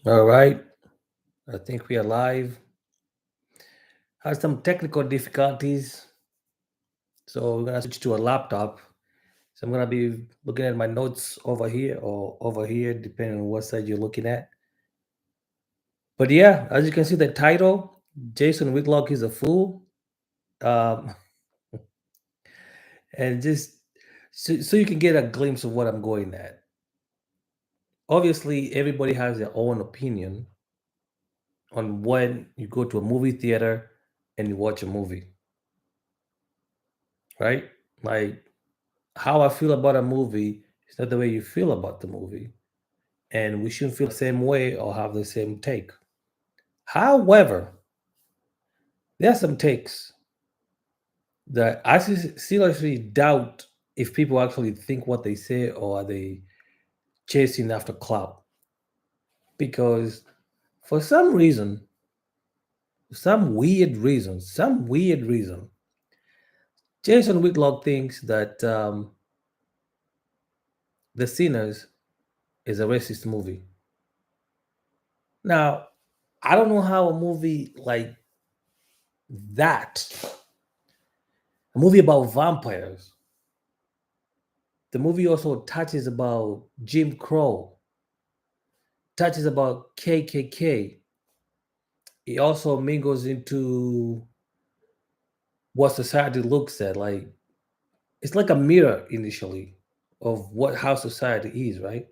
All right, I think we are live. Had some technical difficulties, so we're gonna switch to a laptop. So I'm gonna be looking at my notes over here or over here, depending on what side you're looking at. But yeah, as you can see, the title, Jason Whitlock is a fool. Um, and just so you can get a glimpse of what I'm going at. Obviously, everybody has their own opinion on when you go to a movie theater and you watch a movie, right? Like how I feel about a movie is not the way you feel about the movie. And we shouldn't feel the same way or have the same take. However, there are some takes that I seriously doubt if people actually think what they say or are they chasing after clout. Because for some weird reason, Jason Whitlock thinks that The Sinners is a racist movie. Now, I don't know how a movie like that, a movie about vampires, the movie also touches about Jim Crow, touches about KKK. It also mingles into what society looks at. Like it's like a mirror initially of what how society is, right?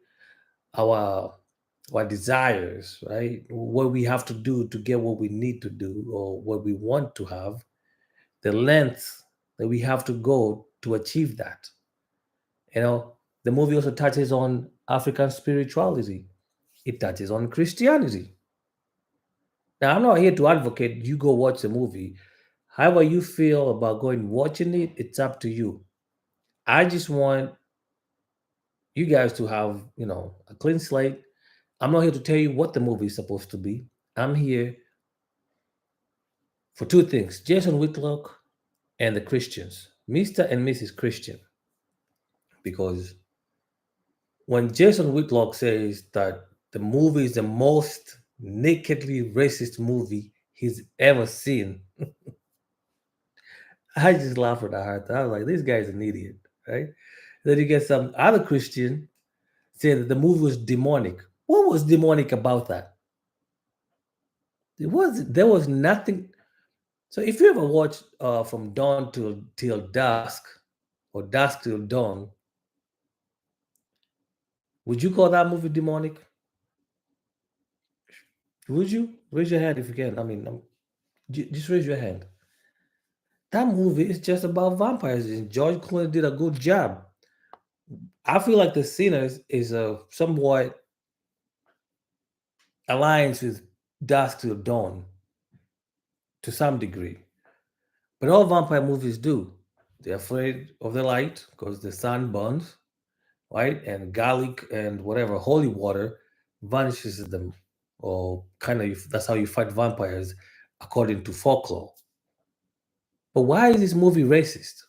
Our our desires, right? What we have to do to get what we need to do or what we want to have, the length that we have to go to achieve that. You know, the movie also touches on African spirituality. It touches on Christianity. Now, I'm not here to advocate you go watch the movie. However you feel about going watching it, it's up to you. I just want you guys to have, a clean slate. I'm not here to tell you what the movie is supposed to be. I'm here for two things: Jason Whitlock and the Christians, Mr. and Mrs. Christian. Because when Jason Whitlock says that the movie is the most nakedly racist movie he's ever seen, I just laughed at heart. I was like, this guy's an idiot, right? Then you get some other Christian saying that the movie was demonic. What was demonic about that? There was nothing. So if you ever watch from dawn till dusk or dusk till dawn, would you call that movie demonic? Would you raise your hand if you can? I mean, just raise your hand. That movie is just about vampires, and George Clooney did a good job. I feel like The Sinners is a somewhat aligns with Dusk Till Dawn to some degree, but all vampire movies do. They're afraid of the light because the sun burns, right? And garlic and whatever holy water vanishes them, or kind of that's how you fight vampires according to folklore. But why is this movie racist?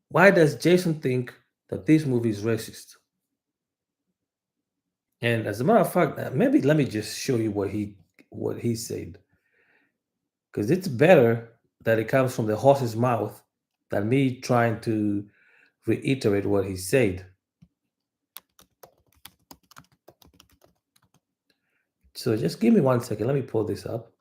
Why does Jason think that this movie is racist? And as a matter of fact, maybe let me just show you what he said, because it's better that it comes from the horse's mouth than me trying to reiterate what he said. So just give me 1 second. Let me pull this up.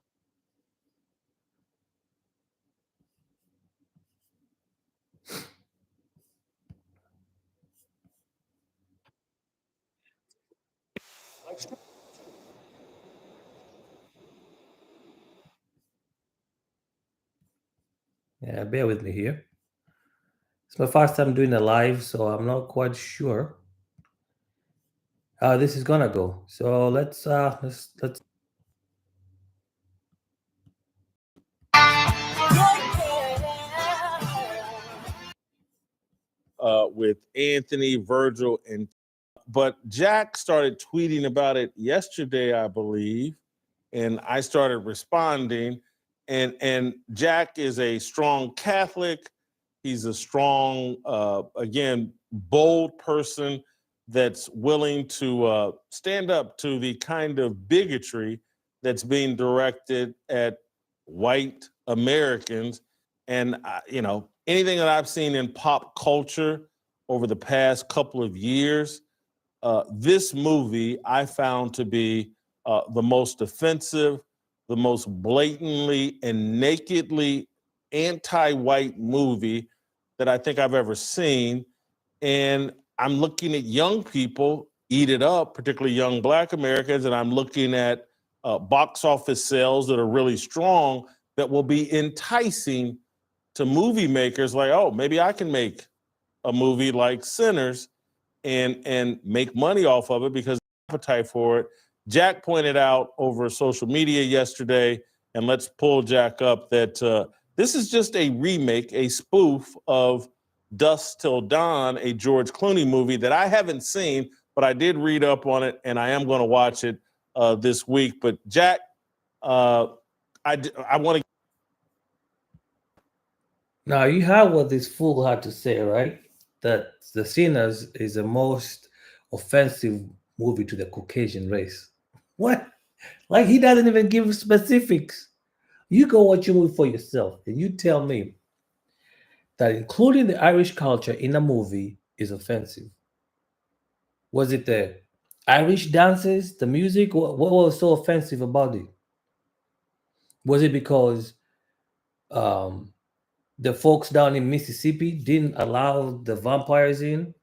Yeah, bear with me here. It's my first time doing a live, so I'm not quite sure how this is gonna go. So let's. with Anthony, Virgil, and but Jack started tweeting about it yesterday, I believe, and I started responding. And Jack is a strong Catholic. He's a strong, again, bold person that's willing to stand up to the kind of bigotry that's being directed at white Americans. And, anything that I've seen in pop culture over the past couple of years, this movie I found to be the most offensive, the most blatantly and nakedly anti-white movie that I think I've ever seen. And I'm looking at young people eat it up, particularly young Black Americans, and I'm looking at box office sales that are really strong that will be enticing to movie makers like, oh, maybe I can make a movie like Sinners and make money off of it because appetite for it. Jack pointed out over social media yesterday, and let's pull Jack up, that this is just a remake, a spoof of Dusk Till Dawn, a George Clooney movie that I haven't seen, but I did read up on it, and I am going to watch it this week. But Jack, I want to. Now you have what this fool had to say, right? That The Sinners is the most offensive movie to the Caucasian race. What? Like he doesn't even give specifics. You go watch your movie for yourself, and you tell me that including the Irish culture in a movie is offensive. Was it the Irish dances, the music? What was so offensive about it? Was it because um, the folks down in Mississippi didn't allow the vampires in?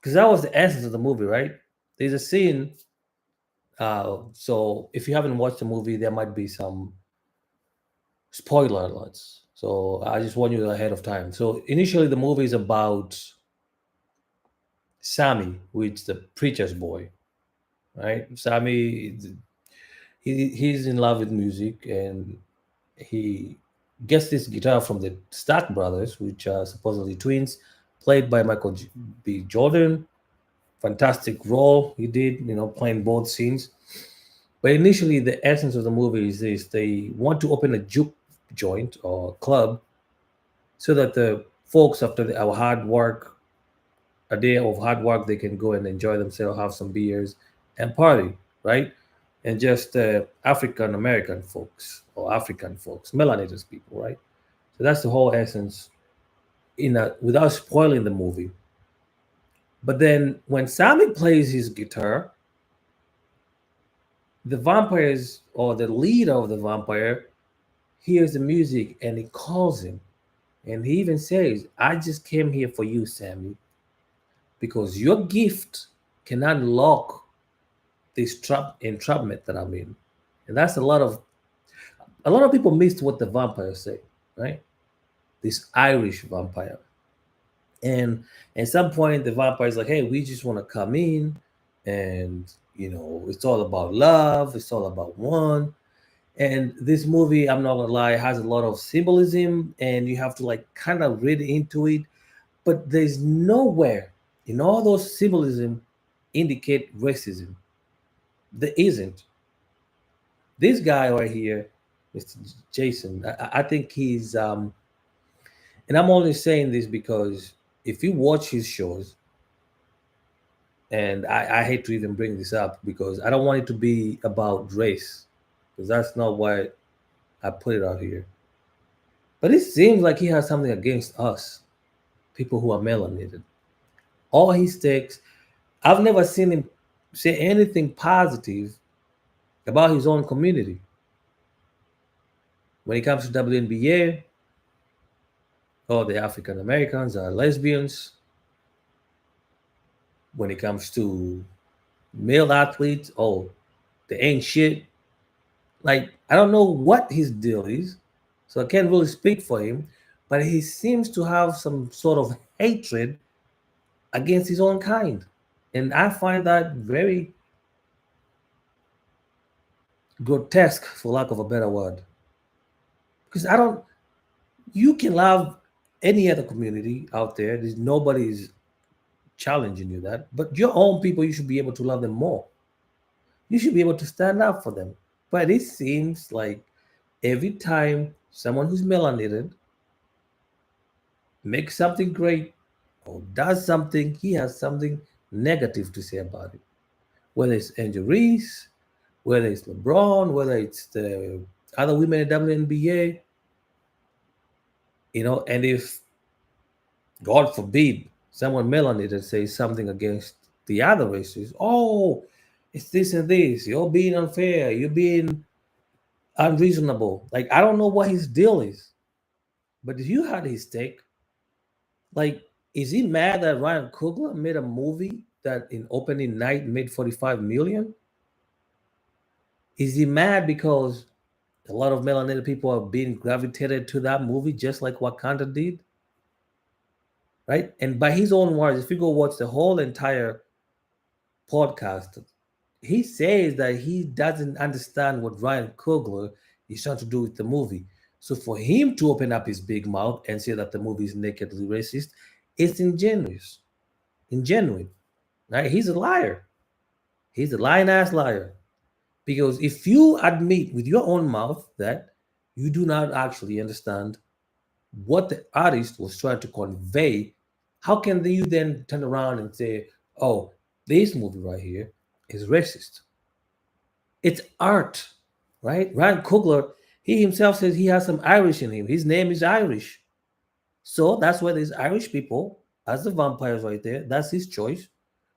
Because that was the essence of the movie, right? There's a scene. So if you haven't watched the movie, there might be some spoiler alerts. So I just warn you ahead of time. So initially, the movie is about Sammy, who is the preacher's boy, right? Sammy, he's in love with music, and he gets this guitar from the Stack brothers, which are supposedly twins, played by Michael B. Jordan. Fantastic role he did, playing both scenes. But initially, the essence of the movie is this: they want to open a juke joint or club so that the folks, after our hard work, a day of hard work, they can go and enjoy themselves, have some beers, and party, right? And just African American folks or African folks, melanated people, right? So that's the whole essence without spoiling the movie. But then when Sammy plays his guitar, the vampires or the leader of the vampire hears the music and he calls him. And he even says, I just came here for you, Sammy, because your gift can unlock this entrapment that I'm in. And that's a lot of people missed what the vampires say, right? This Irish vampire. And at some point the vampire's like, hey, we just want to come in, and it's all about love, it's all about one. And this movie, I'm not gonna lie, has a lot of symbolism, and you have to like kind of read into it. But there's nowhere in all those symbolism indicate racism. There isn't. This guy right here, Mr. Jason, I think he's and I'm only saying this because if you watch his shows, and I hate to even bring this up because I don't want it to be about race, because that's not why I put it out here. But it seems like he has something against us, people who are melanated. All his takes, I've never seen him say anything positive about his own community. When it comes to WNBA, oh, the African Americans are lesbians. When it comes to male athletes, oh, they ain't shit. Like, I don't know what his deal is, so I can't really speak for him, but he seems to have some sort of hatred against his own kind. And I find that very grotesque, for lack of a better word. Because you can love any other community out there. There's nobody's challenging you that. But your own people, you should be able to love them more. You should be able to stand up for them. But it seems like every time someone who's melanated makes something great or does something, he has something negative to say about it. Whether it's Angel Reese, whether it's LeBron, whether it's the other women in WNBA, and if God forbid someone melanated says something against the other races, oh, it's this and this, you're being unfair, you're being unreasonable. Like, I don't know what his deal is, but if you had his take, like, is he mad that Ryan Coogler made a movie that in opening night made 45 million? Is he mad because a lot of melanated people are being gravitated to that movie just like Wakanda did? Right? And by his own words, if you go watch the whole entire podcast, he says that he doesn't understand what Ryan Coogler is trying to do with the movie. So for him to open up his big mouth and say that the movie is nakedly racist, it's ingenuine, right? He's a liar. He's a lying ass liar. Because if you admit with your own mouth that you do not actually understand what the artist was trying to convey, how can you then turn around and say, oh, this movie right here is racist? It's art, right? Ryan Coogler, he himself says he has some Irish in him. His name is Irish. So that's why there's Irish people as the vampires right there. That's his choice,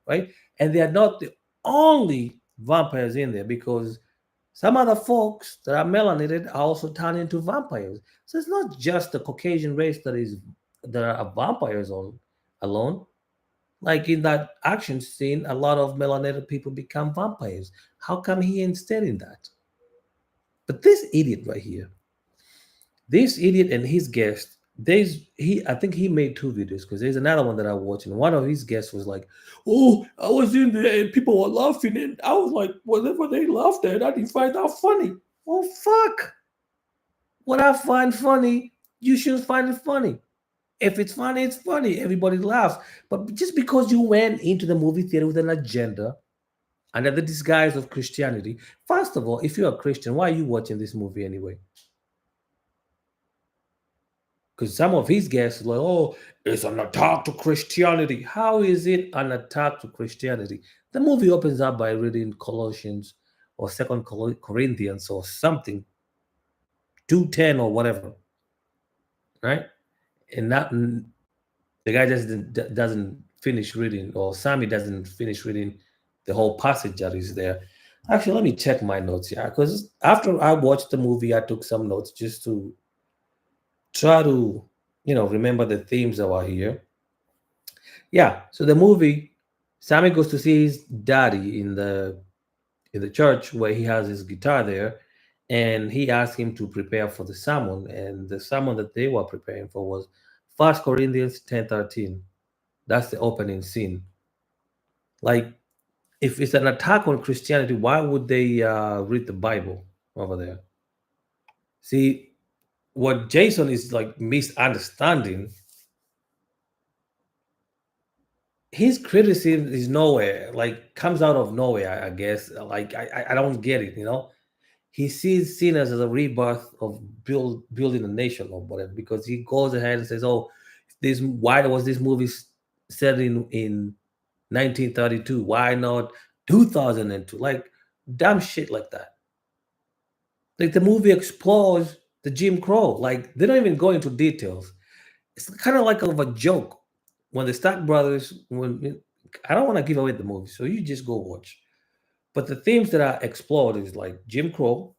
right? And they are not the only vampires in there because some other folks that are melanated are also turned into vampires. So it's not just the Caucasian race that are vampires alone. Like in that action scene, a lot of melanated people become vampires. How come he ain't stating that? But this idiot right here, this idiot and his guest, I think he made two videos because there's another one that I watched, and one of his guests was like, "Oh, I was in there and people were laughing, and I was like, whatever they laughed at, I didn't find that funny." Oh fuck! What I find funny, you shouldn't find it funny. If it's funny, it's funny. Everybody laughs. But just because you went into the movie theater with an agenda under the disguise of Christianity, first of all, if you're a Christian, why are you watching this movie anyway? Because some of his guests are like, oh, it's an attack to Christianity. How is it an attack to Christianity? The movie opens up by reading Colossians or Second Corinthians or something, 2:10 or whatever, right? And that the guy just doesn't finish reading, or Sammy doesn't finish reading the whole passage that is there. Actually, let me check my notes here because after I watched the movie, I took some notes just to try to, remember the themes that were here. Yeah, so the movie, Sammy goes to see his daddy in the church where he has his guitar there, and he asked him to prepare for the sermon, and the sermon that they were preparing for was 1 Corinthians 10:13. That's the opening scene. Like, if it's an attack on Christianity, why would they read the Bible over there? See, what Jason is like misunderstanding, his criticism is nowhere, like comes out of nowhere, I guess. Like I don't get it. He sees sinners as a rebirth of building a nation or whatever, because he goes ahead and says, oh, why was this movie set in 1932? Why not 2002? Like dumb shit like that. Like the movie explores the Jim Crow. Like they don't even go into details. It's kind of like of a joke when the Stark brothers. I don't want to give away the movie, so you just go watch. But the themes that are explored is like Jim Crow,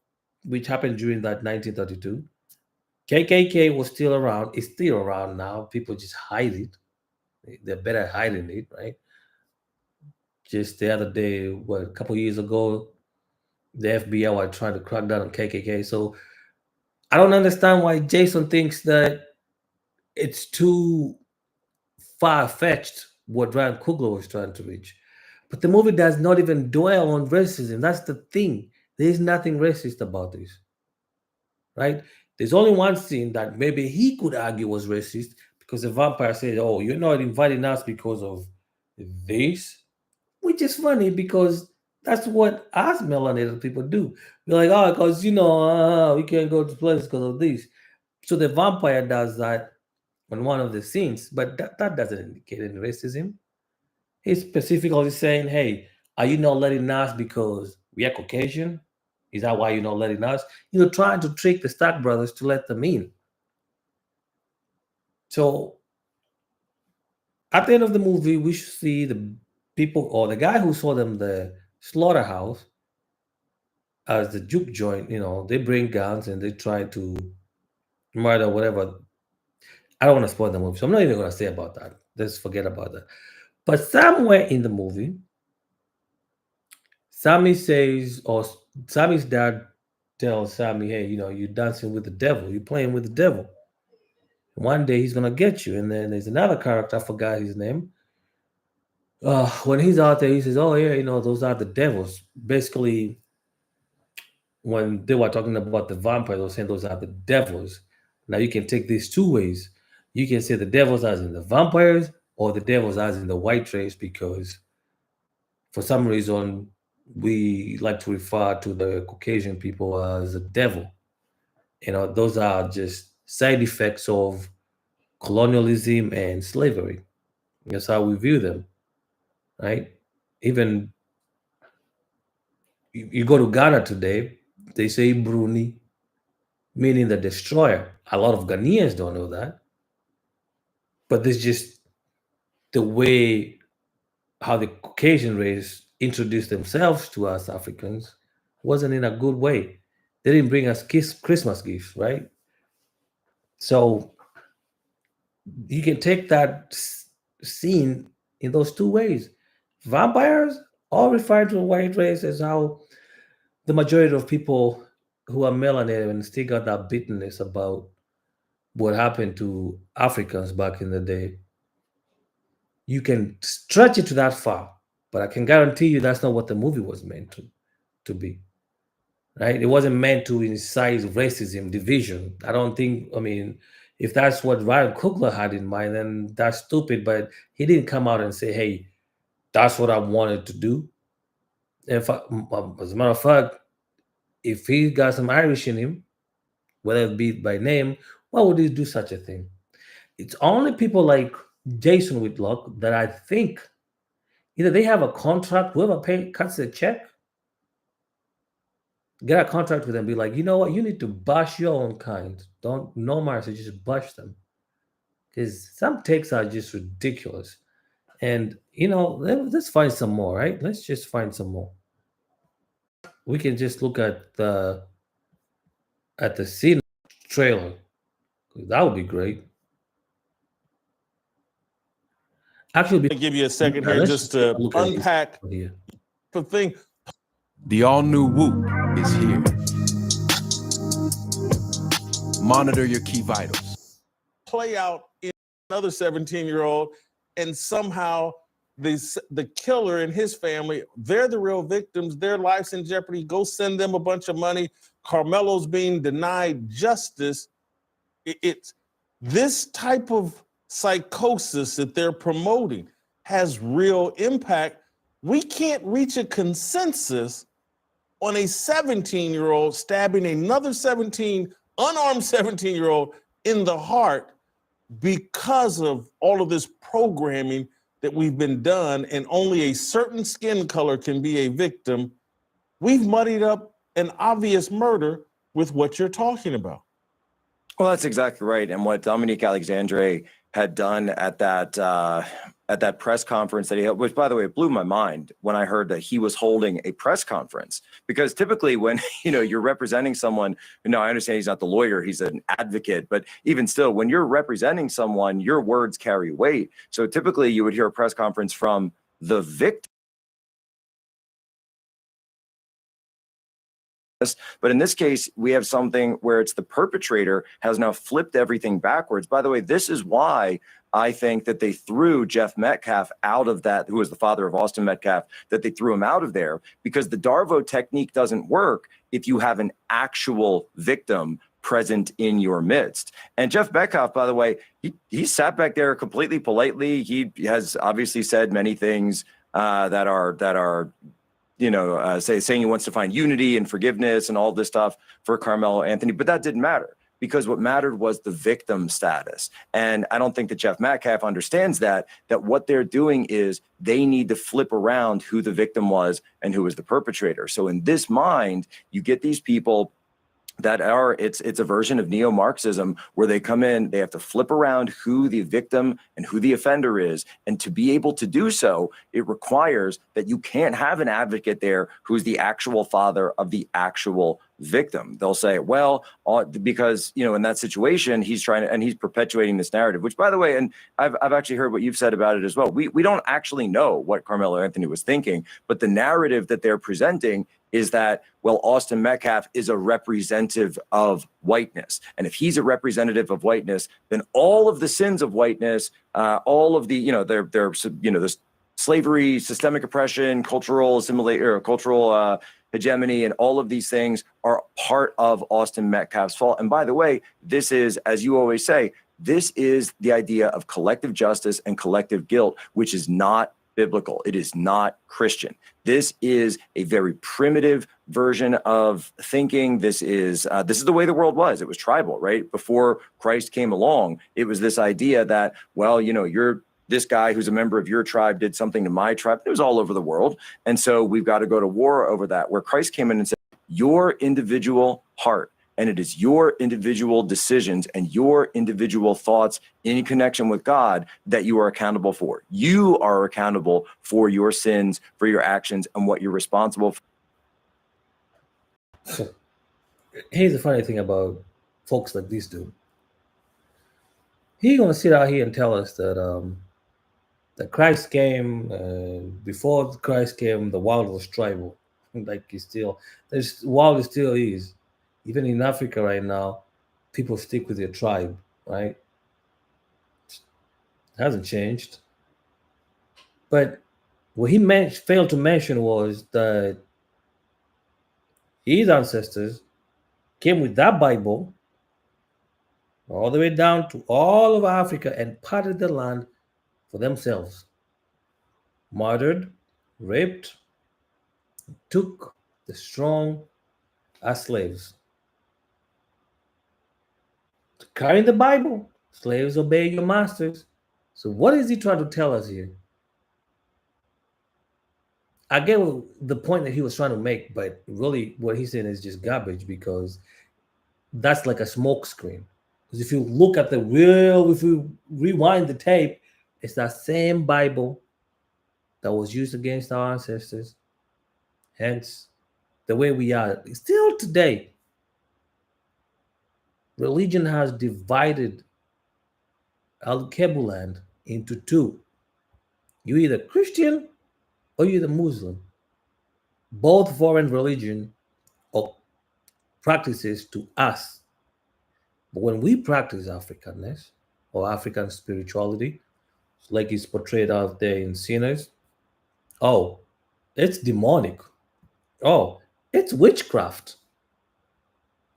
which happened during that 1932. KKK was still around. It's still around now. People just hide it. They're better at hiding it, right? Just the other day, a couple years ago, the FBI were trying to crack down on KKK. So I don't understand why Jason thinks that it's too far fetched what Ryan Coogler was trying to reach. But the movie does not even dwell on racism. That's the thing. There is nothing racist about this, right? There's only one scene that maybe he could argue was racist because the vampire said, "Oh, you're not inviting us because of this," which is funny because that's what us melanated people do. We're like, "Oh, because we can't go to places because of this." So the vampire does that on one of the scenes, but that doesn't indicate any racism. He's specifically saying, "Hey, are you not letting us because we are Caucasian? Is that why you're not letting us?" Trying to trick the Stark brothers to let them in. So at the end of the movie, we should see the people or the guy who saw them the slaughterhouse as the juke joint. They bring guns and they try to murder whatever. I don't want to spoil the movie, so I'm not even going to say about that. Let's forget about that. But somewhere in the movie, Sammy says, or Sammy's dad tells Sammy, "Hey, you're dancing with the devil. You're playing with the devil. One day he's gonna get you." And then there's another character, I forgot his name. When he's out there, he says, "Oh yeah, those are the devils." Basically, when they were talking about the vampires, they were saying those are the devils. Now you can take these two ways. You can say the devils as in the vampires, or the devils as in the white race, because for some reason we like to refer to the Caucasian people as a devil. Those are just side effects of colonialism and slavery. That's how we view them, right? Even you go to Ghana today, they say Bruni, meaning the destroyer. A lot of Ghanaians don't know that, but this just the way how the Caucasian race introduced themselves to us Africans wasn't in a good way. They didn't bring us Christmas gifts, right? So you can take that scene in those two ways. Vampires, all referred to the white race as how the majority of people who are melanated and still got that bitterness about what happened to Africans back in the day. You can stretch it to that far, but I can guarantee you that's not what the movie was meant to be. Right? It wasn't meant to incite racism, division. I don't think. I mean, if that's what Ryan Coogler had in mind, then that's stupid. But he didn't come out and say, "Hey, that's what I wanted to do." As a matter of fact, if he got some Irish in him, whether it be by name, why would he do such a thing? It's only people like Jason Whitlock that I think either they have a contract, whoever cuts the check, get a contract with them, be like, you know what, you need to bash your own kind. Don't no mercy, just bash them. Because some takes are just ridiculous. And let's find some more, right? Let's just find some more. We can just look at the scene trailer. That would be great. Actually, Give you a second here let's just take a to look at this unpack here. the thing. The all-new Whoop is here. Monitor your key vitals. Play out in another 17-year-old, and somehow the killer and his family, they're the real victims. Their life's in jeopardy. Go send them a bunch of money. Carmelo's being denied justice. It's this type of psychosis that they're promoting has real impact. We can't reach a consensus on a 17-year-old stabbing another unarmed 17-year-old in the heart because of all of this programming that we've been done, and only a certain skin color can be a victim. We've muddied up an obvious murder with what you're talking about. Well, that's exactly right. And what Dominique Alexandre had done at that press conference that he had, which, by the way, it blew my mind when I heard that he was holding a press conference. Because typically when, you're representing someone, I understand he's not the lawyer, he's an advocate, but even still, when you're representing someone, your words carry weight. So typically you would hear a press conference from the victim. But in this case, we have something where it's the perpetrator has now flipped everything backwards. By the way, this is why I think that they threw Jeff Metcalf out of that, who was the father of Austin Metcalf, that they threw him out of there, because the Darvo technique doesn't work if you have an actual victim present in your midst. And Jeff Metcalf, by the way, he sat back there completely politely. He has obviously said many things that are saying he wants to find unity and forgiveness and all this stuff for Carmelo Anthony, but that didn't matter. because what mattered was the victim status. And I don't think that Jeff Metcalf understands that what they're doing is they need to flip around who the victim was and who was the perpetrator. So in this mind, you get these people that are, it's a version of neo-Marxism where they come in, they have to flip around who the victim and who the offender is. And to be able to do so, it requires that you can't have an advocate there who's the actual father of the actual victim. They'll say, well, because, you know, in that situation, he's trying to, and he's perpetuating this narrative, which, by the way, and I've actually heard what you've said about it as well. We don't actually know what Carmelo Anthony was thinking, but the narrative that they're presenting is that, well, Austin Metcalf is a representative of whiteness. And if he's a representative of whiteness, then all of the sins of whiteness, all of the, you know, the slavery, systemic oppression, cultural assimilation, or cultural hegemony, and all of these things are part of Austin Metcalf's fault. And by the way, this is, as you always say, this is the idea of collective justice and collective guilt, which is not biblical. It is not Christian. This is a very primitive version of thinking. This is the way the world was. It was tribal, right? Before Christ came along, it was this idea that, well, you know, this guy who's a member of your tribe did something to my tribe. It was all over the world. And so we've got to go to war over that, where Christ came in and said, your individual heart, and it is your individual decisions and your individual thoughts in connection with God that you are accountable for. You are accountable for your sins, for your actions, and what you're responsible for. Here's the funny thing about folks like this dude. He's going to sit out here and tell us that that Christ came, before Christ came, the world was tribal. Like the world still is. Even in Africa right now, people stick with their tribe, right? It hasn't changed. But what he failed to mention was that his ancestors came with that Bible all the way down to all of Africa and parted the land for themselves. Murdered, raped, took the strong as slaves. Carrying the Bible, slaves obey your masters. So what is he trying to tell us here? I get the point that he was trying to make, but really what he's saying is just garbage, because that's like a smoke screen. Because if you look at if you rewind the tape, it's that same Bible that was used against our ancestors. Hence, the way we are still today. Religion has divided Al-Kebuland into two. You're either Christian or you're the Muslim. Both foreign religion or practices to us. But when we practice Africanness or African spirituality, like it's portrayed out there in Sinners, oh, it's demonic. Oh, it's witchcraft.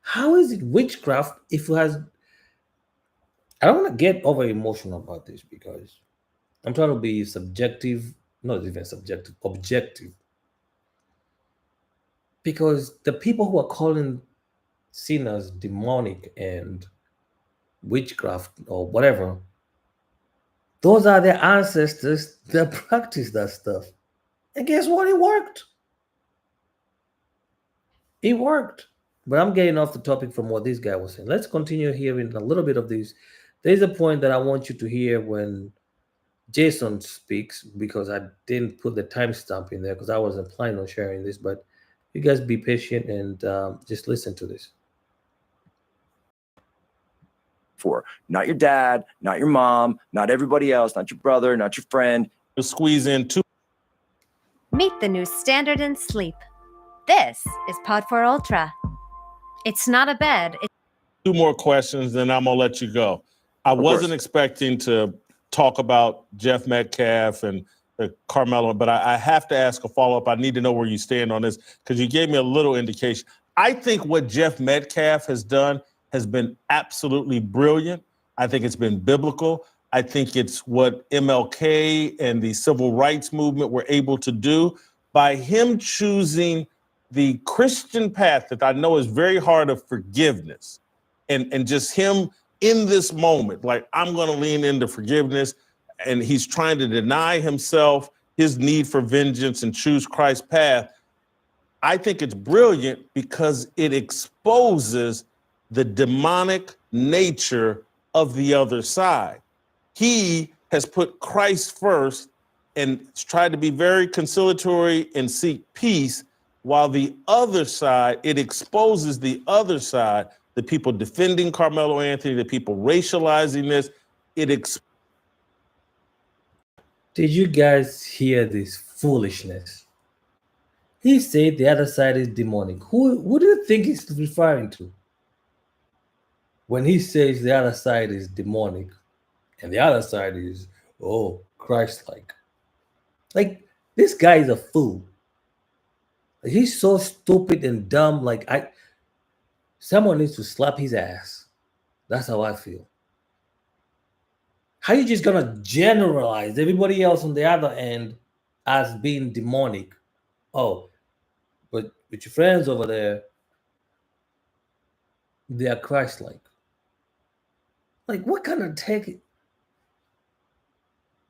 How is it witchcraft if it has... I don't want to get over emotional about this, because I'm trying to be subjective, not even subjective, objective. Because the people who are calling sinners demonic and witchcraft or whatever, those are their ancestors that practiced that stuff. And guess what? It worked. It worked. But I'm getting off the topic from what this guy was saying. Let's continue hearing a little bit of this. There's a point that I want you to hear when Jason speaks, because I didn't put the timestamp in there because I wasn't planning on sharing this. But you guys be patient and just listen to this. For not your dad, not your mom, not everybody else, not your brother, not your friend. To squeeze in two. Meet the new standard in sleep. This is Pod 4 Ultra. It's not a bed. It's Two more questions, then I'm gonna let you go. I wasn't expecting to talk about Jeff Metcalf and Carmelo, but I have to ask a follow-up. I need to know where you stand on this, because you gave me a little indication. I think what Jeff Metcalf has done has been absolutely brilliant. I think it's been biblical. I think it's what MLK and the civil rights movement were able to do by him choosing the Christian path that I know is very hard of forgiveness and just him in this moment, like, I'm going to lean into forgiveness, and he's trying to deny himself his need for vengeance and choose Christ's path. I think it's brilliant because it exposes the demonic nature of the other side. He has put Christ first and tried to be very conciliatory and seek peace, while the other side, it exposes the other side, the people defending Carmelo Anthony, the people racializing this. Did you guys hear this foolishness? He said the other side is demonic. Who do you think he's referring to when he says the other side is demonic and the other side is, oh, Christ-like? Like, this guy is a fool. He's so stupid and dumb. Like, someone needs to slap his ass. That's how I feel. How you just gonna generalize everybody else on the other end as being demonic? Oh, but with your friends over there, they are Christ-like. Like, what kind of take?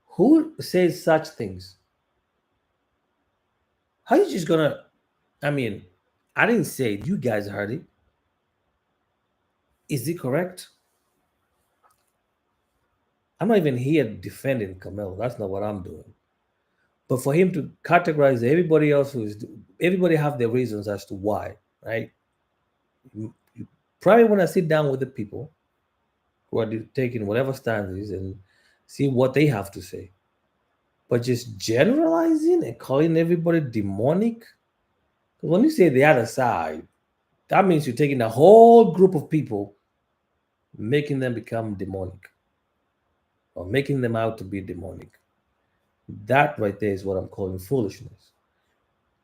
Who says such things? How you just gonna? I mean, I didn't say it. You guys heard it. Is it correct? I'm not even here defending Carmelo. That's not what I'm doing. But for him to categorize everybody else everybody have their reasons as to why, right? You probably want to sit down with the people who are taking whatever stances and see what they have to say. But just generalizing and calling everybody demonic, when you say the other side, that means you're taking a whole group of people, making them become demonic or making them out to be demonic. That right there is what I'm calling foolishness.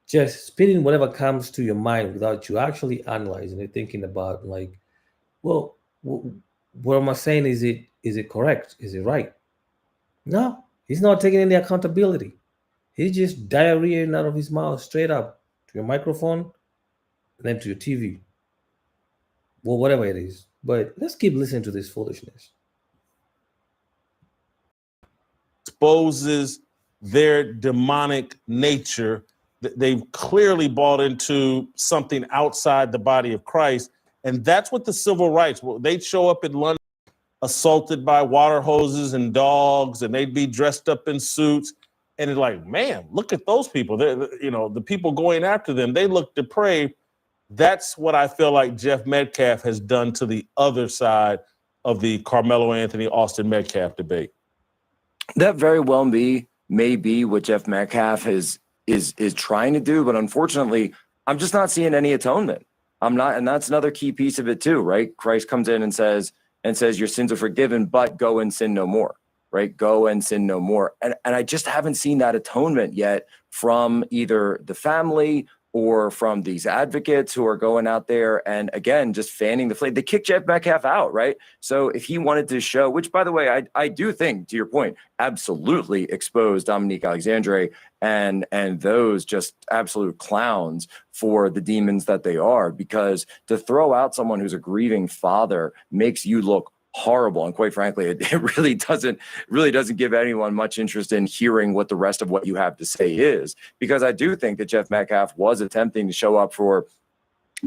Just spitting whatever comes to your mind without you actually analyzing it, thinking about, like, well, what am I saying? Is it correct? Is it right? No, he's not taking any accountability. He's just diarrheaing out of his mouth straight up to your microphone and then to your TV. Well, whatever it is. But let's keep listening to this foolishness. Exposes their demonic nature. They've clearly bought into something outside the body of Christ. And that's what the civil rights, well, they'd show up in London assaulted by water hoses and dogs, and they'd be dressed up in suits. And it's like, man, look at those people. The people going after them, they look depraved. That's what I feel like Jeff Metcalf has done to the other side of the Carmelo Anthony, Austin Metcalf debate. That very well may be what Jeff Metcalf is trying to do, but unfortunately, I'm just not seeing any atonement. I'm not, and that's another key piece of it too, right? Christ comes in and says your sins are forgiven, but go and sin no more, right? Go and sin no more. And I just haven't seen that atonement yet from either the family or from these advocates who are going out there and, again, just fanning the flame. They kicked Jeff Metcalf out, right? So if he wanted to show, which, by the way, I do think, to your point, absolutely exposed Dominique Alexandre and those just absolute clowns for the demons that they are, because to throw out someone who's a grieving father makes you look horrible. And quite frankly, it really doesn't give anyone much interest in hearing what the rest of what you have to say is, because I do think that Jeff Metcalf was attempting to show up for,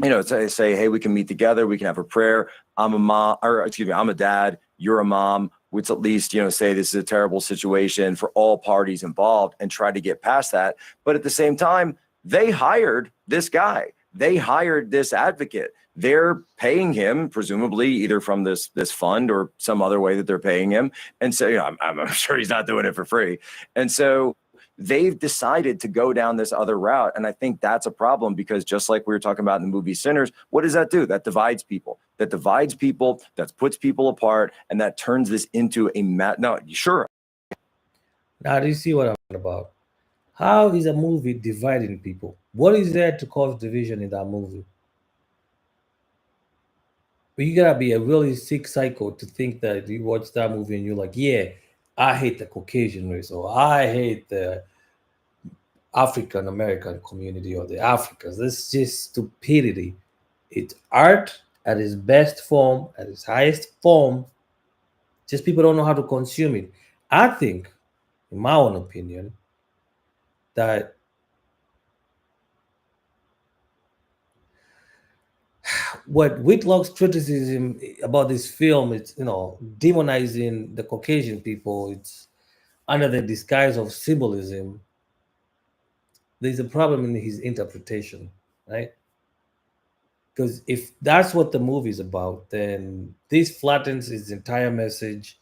say, hey, we can meet together. We can have a prayer. I'm a dad. You're a mom. Let's at least, say this is a terrible situation for all parties involved and try to get past that. But at the same time, they hired this guy. They hired this advocate. They're paying him, presumably either from this fund or some other way that they're paying him. And so, I'm sure he's not doing it for free. And so they've decided to go down this other route. And I think that's a problem, because just like we were talking about in the movie Sinners, what does that do? That divides people. That puts people apart, and that turns this into a no, sure. Now, do you see what I'm talking about? How is a movie dividing people? What is there to cause division in that movie? But you gotta be a really sick psycho to think that you watch that movie and you're like, yeah, I hate the Caucasian race, or I hate the African American community or the Africans. This is just stupidity. It's art, at its best form, at its highest form. Just people don't know how to consume it. I think, in my own opinion, that what Whitlock's criticism about this film, it's demonizing the Caucasian people. It's under the disguise of symbolism. There's a problem in his interpretation, right? Because if that's what the movie is about, then this flattens his entire message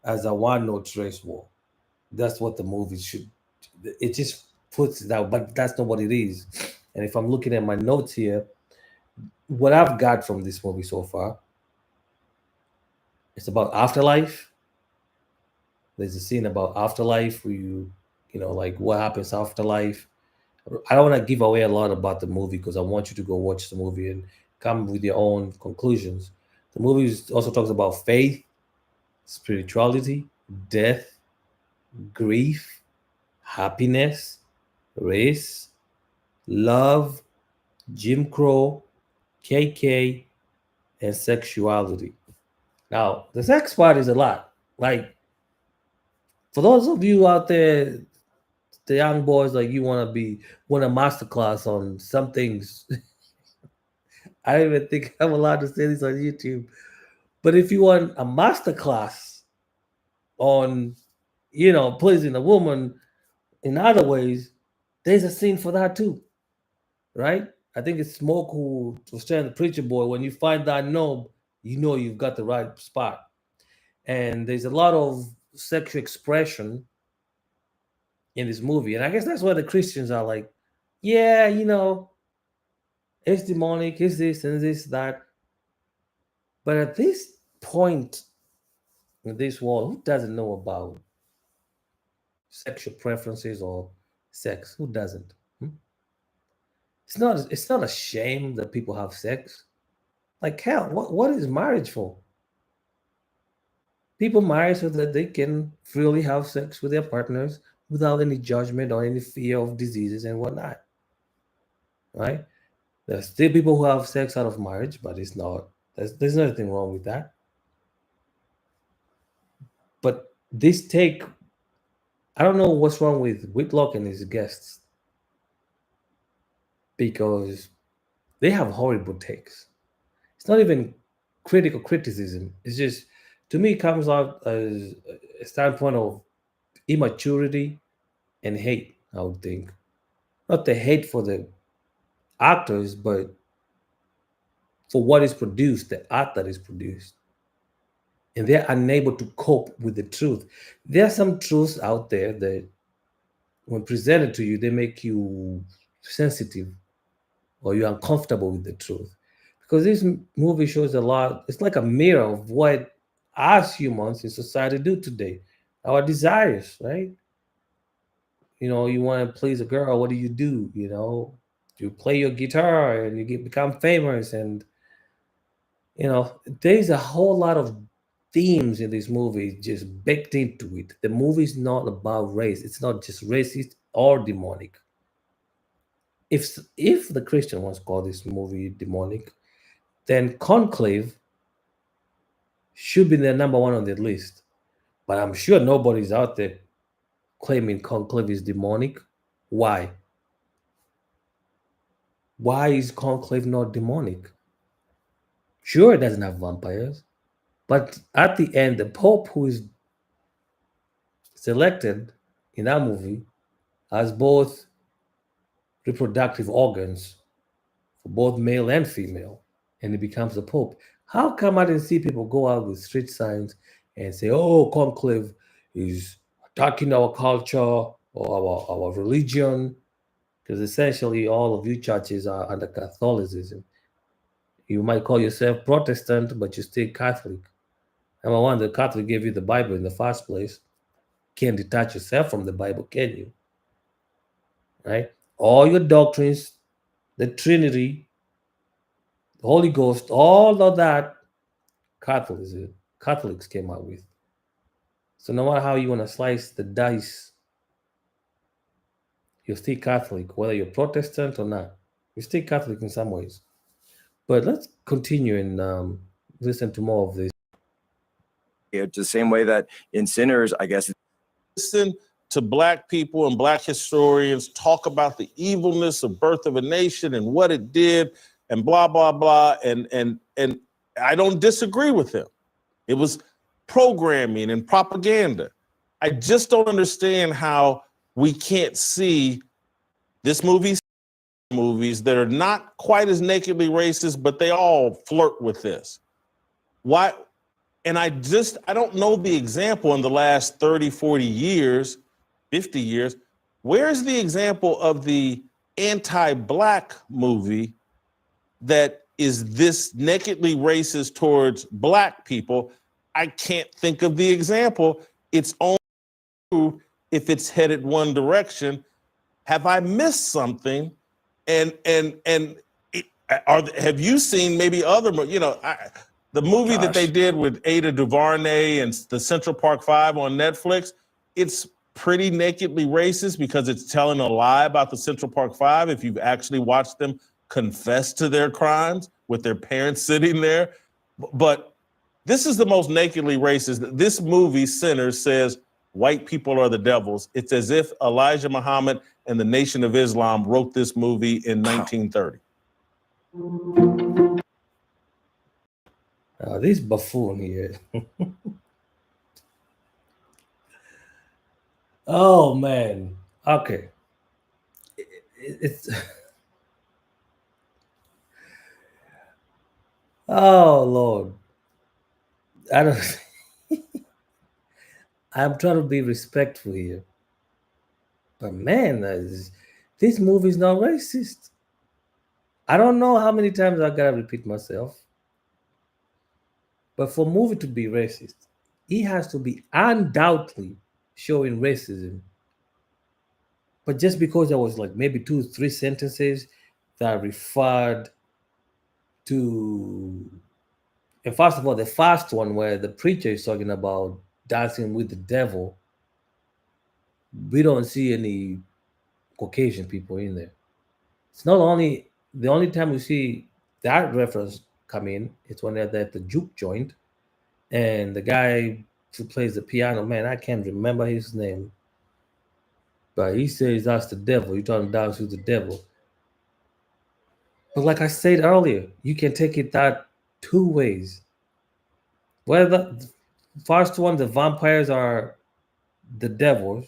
as a one-note race war. That's what the movie should. It just puts it out, but that's not what it is. And if I'm looking at my notes here, what I've got from this movie so far, it's about afterlife. There's a scene about afterlife where like what happens after life. I don't want to give away a lot about the movie because I want you to go watch the movie and come with your own conclusions. The movie also talks about faith, spirituality, death, grief, happiness, race, love, Jim Crow, KK, and sexuality. Now, the sex part is a lot. Like, for those of you out there, the young boys, like you want a masterclass on some things. I don't even think I'm allowed to say this on YouTube. But if you want a masterclass on, pleasing a woman in other ways, there's a scene for that too, right? I think it's Smoke who was telling the preacher boy, when you find that knob, you know you've got the right spot. And there's a lot of sexual expression in this movie. And I guess that's why the Christians are like, yeah, it's demonic, it's this and this, that. But at this point in this world, who doesn't know about sexual preferences or sex? Who doesn't? It's not a shame that people have sex. Like hell, what is marriage for? People marry so that they can freely have sex with their partners without any judgment or any fear of diseases and whatnot. Right? There's still people who have sex out of marriage, but it's not. There's nothing wrong with that. But this take, I don't know what's wrong with Whitlock and his guests because they have horrible takes. It's not even critical criticism. It's just, to me, it comes out as a standpoint of immaturity and hate, I would think. Not the hate for the actors, but for what is produced, the art that is produced. And they're unable to cope with the truth. There are some truths out there that, when presented to you, they make you sensitive or you're uncomfortable with the truth. Because this movie shows a lot, it's like a mirror of what us humans in society do today. Our desires, right? You want to please a girl, what do? You play your guitar and become famous. And, there's a whole lot of themes in this movie just baked into it. The movie is not about race. It's not just racist or demonic. If the Christian wants to call this movie demonic, then Conclave should be the number one on the list. But I'm sure nobody's out there claiming Conclave is demonic. Why? Why is Conclave not demonic? Sure, it doesn't have vampires. But at the end, the Pope who is selected in that movie has both reproductive organs for both male and female, and he becomes the Pope. How come I didn't see people go out with street signs and say, oh, Conclave is attacking our culture or our religion? Because essentially all of you churches are under Catholicism. You might call yourself Protestant, but you're still Catholic. Number one, the Catholic gave you the Bible in the first place. Can't detach yourself from the Bible, can you? Right? All your doctrines, the Trinity, the Holy Ghost, all of that, Catholics came out with. So no matter how you want to slice the dice, you're still Catholic, whether you're Protestant or not. You're still Catholic in some ways. But let's continue and listen to more of this. It's the same way that in Sinners, I guess. Listen to Black people and Black historians talk about the evilness of Birth of a Nation and what it did and blah, blah, blah. And I don't disagree with them. It was programming and propaganda. I just don't understand how we can't see this movies that are not quite as nakedly racist, but they all flirt with this. Why? And I don't know the example in the last 30, 40 years, 50 years. Where's the example of the anti-Black movie that is this nakedly racist towards Black people? I can't think of the example. It's only true if it's headed one direction. Have I missed something? And have you seen maybe other, the movie that they did with Ada DuVernay and the Central Park Five on Netflix? It's pretty nakedly racist because it's telling a lie about the Central Park Five if you've actually watched them confess to their crimes with their parents sitting there. But this is the most nakedly racist. This movie, Sinners, says white people are the devils. It's as if Elijah Muhammad and the Nation of Islam wrote this movie in 1930. This buffoon here. Oh man. Okay. It's oh Lord. I don't I'm trying to be respectful here. But man, this movie is not racist. I don't know how many times I gotta repeat myself. But for a movie to be racist, he has to be undoubtedly showing racism. But just because there was like maybe 2-3 sentences that referred to, and first of all, the first one where the preacher is talking about dancing with the devil, we don't see any Caucasian people in there. It's not only the only time we see that reference come in, it's when they're at the juke joint, and the guy who plays the piano, man, I can't remember his name, but he says that's the devil. You're talking dance with the devil. But like I said earlier, you can take it that two ways. Whether the first one, the vampires are the devils,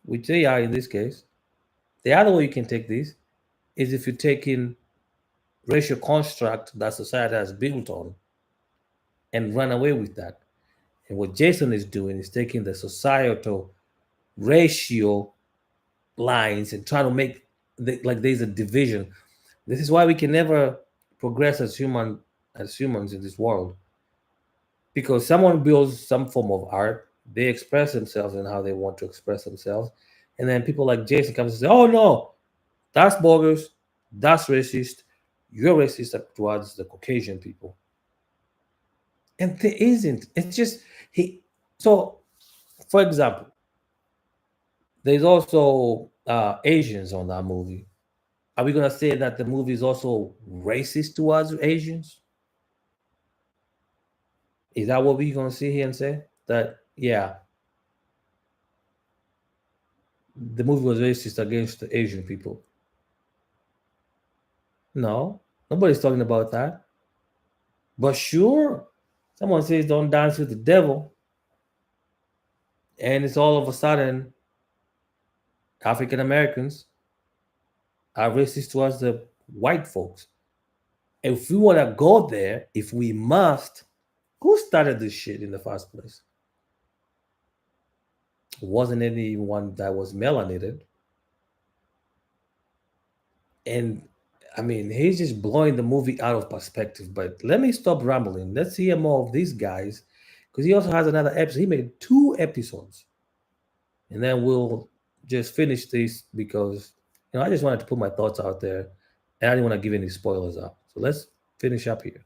which they are in this case. The other way you can take this is if you're taking racial construct that society has built on and run away with that. And what Jason is doing is taking the societal racial lines and trying to make like there's a division. This is why we can never progress as humans in this world. Because someone builds some form of art, they express themselves in how they want to express themselves. And then people like Jason comes and say, oh no, that's bogus, that's racist, you're racist towards the Caucasian people. And there isn't. It's just so for example, there's also Asians on that movie. Are we gonna say that the movie is also racist towards Asians? Is that what we're gonna sit here and say? That yeah, the movie was racist against the Asian people? No, nobody's talking about that. But sure, someone says don't dance with the devil, and it's all of a sudden African Americans are racist towards the white folks. If we want to go there, if we must, who started this shit in the first place? It wasn't anyone that was melanated. And I mean, he's just blowing the movie out of perspective. But let me stop rambling. Let's hear more of these guys, because he also has another episode. He made 2 episodes. And then we'll just finish this because I just wanted to put my thoughts out there, and I didn't want to give any spoilers out. So let's finish up here.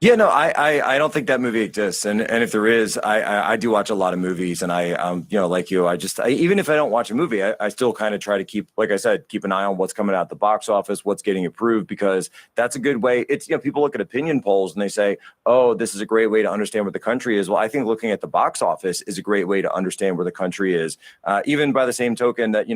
Yeah, no, I don't think that movie exists, and if there is, I do watch a lot of movies, and like you, even if I don't watch a movie, I still kind of try to keep, like I said, keep an eye on what's coming out the box office, what's getting approved, because that's a good way. It's, people look at opinion polls and they say, oh, this is a great way to understand where the country is. Well, I think looking at the box office is a great way to understand where the country is. Even by the same token that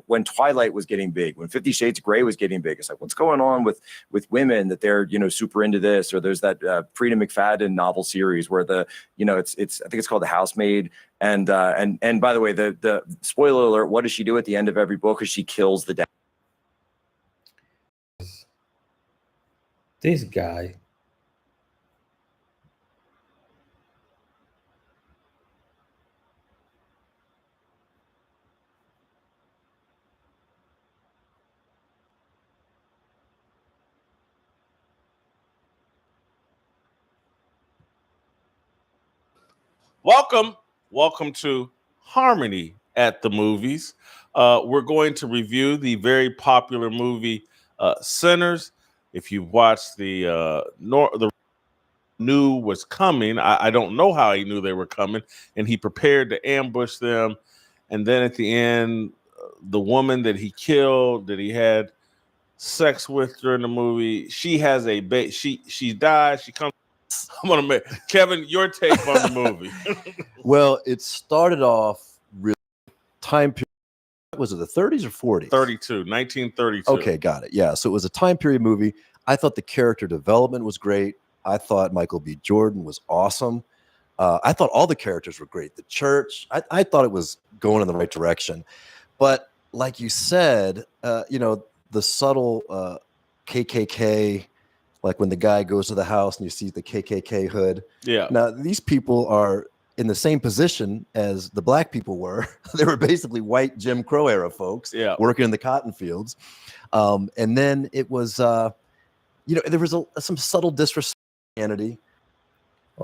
when Twilight was getting big, when 50 Shades of Grey was getting big, it's like, what's going on with women that they're super into this, or there's that Frida McFadden novel series where it's I think it's called The Housemaid, and by the way, the spoiler alert, what does she do at the end of every book? Is she kills the dad. This guy. Welcome to Harmony at the Movies. We're going to review the very popular movie Sinners. If you've watched the knew was coming, I don't know how he knew they were coming, and he prepared to ambush them. And then at the end, the woman that he killed, that he had sex with during the movie, she has a she died. She comes. I'm gonna make Kevin your take on the movie. Well, it started off really time period. Was it the 30s or 40s? 1932. Okay, got it. Yeah, so it was a time period movie. I thought the character development was great. I thought Michael B. Jordan was awesome. I thought all the characters were great. The church, I thought it was going in the right direction. But like you said, the subtle KKK, like when the guy goes to the house and you see the KKK hood. Yeah. Now, these people are in the same position as the black people were. They were basically white Jim Crow era folks working in the cotton fields. And then it was, there was some subtle disrespect. Well,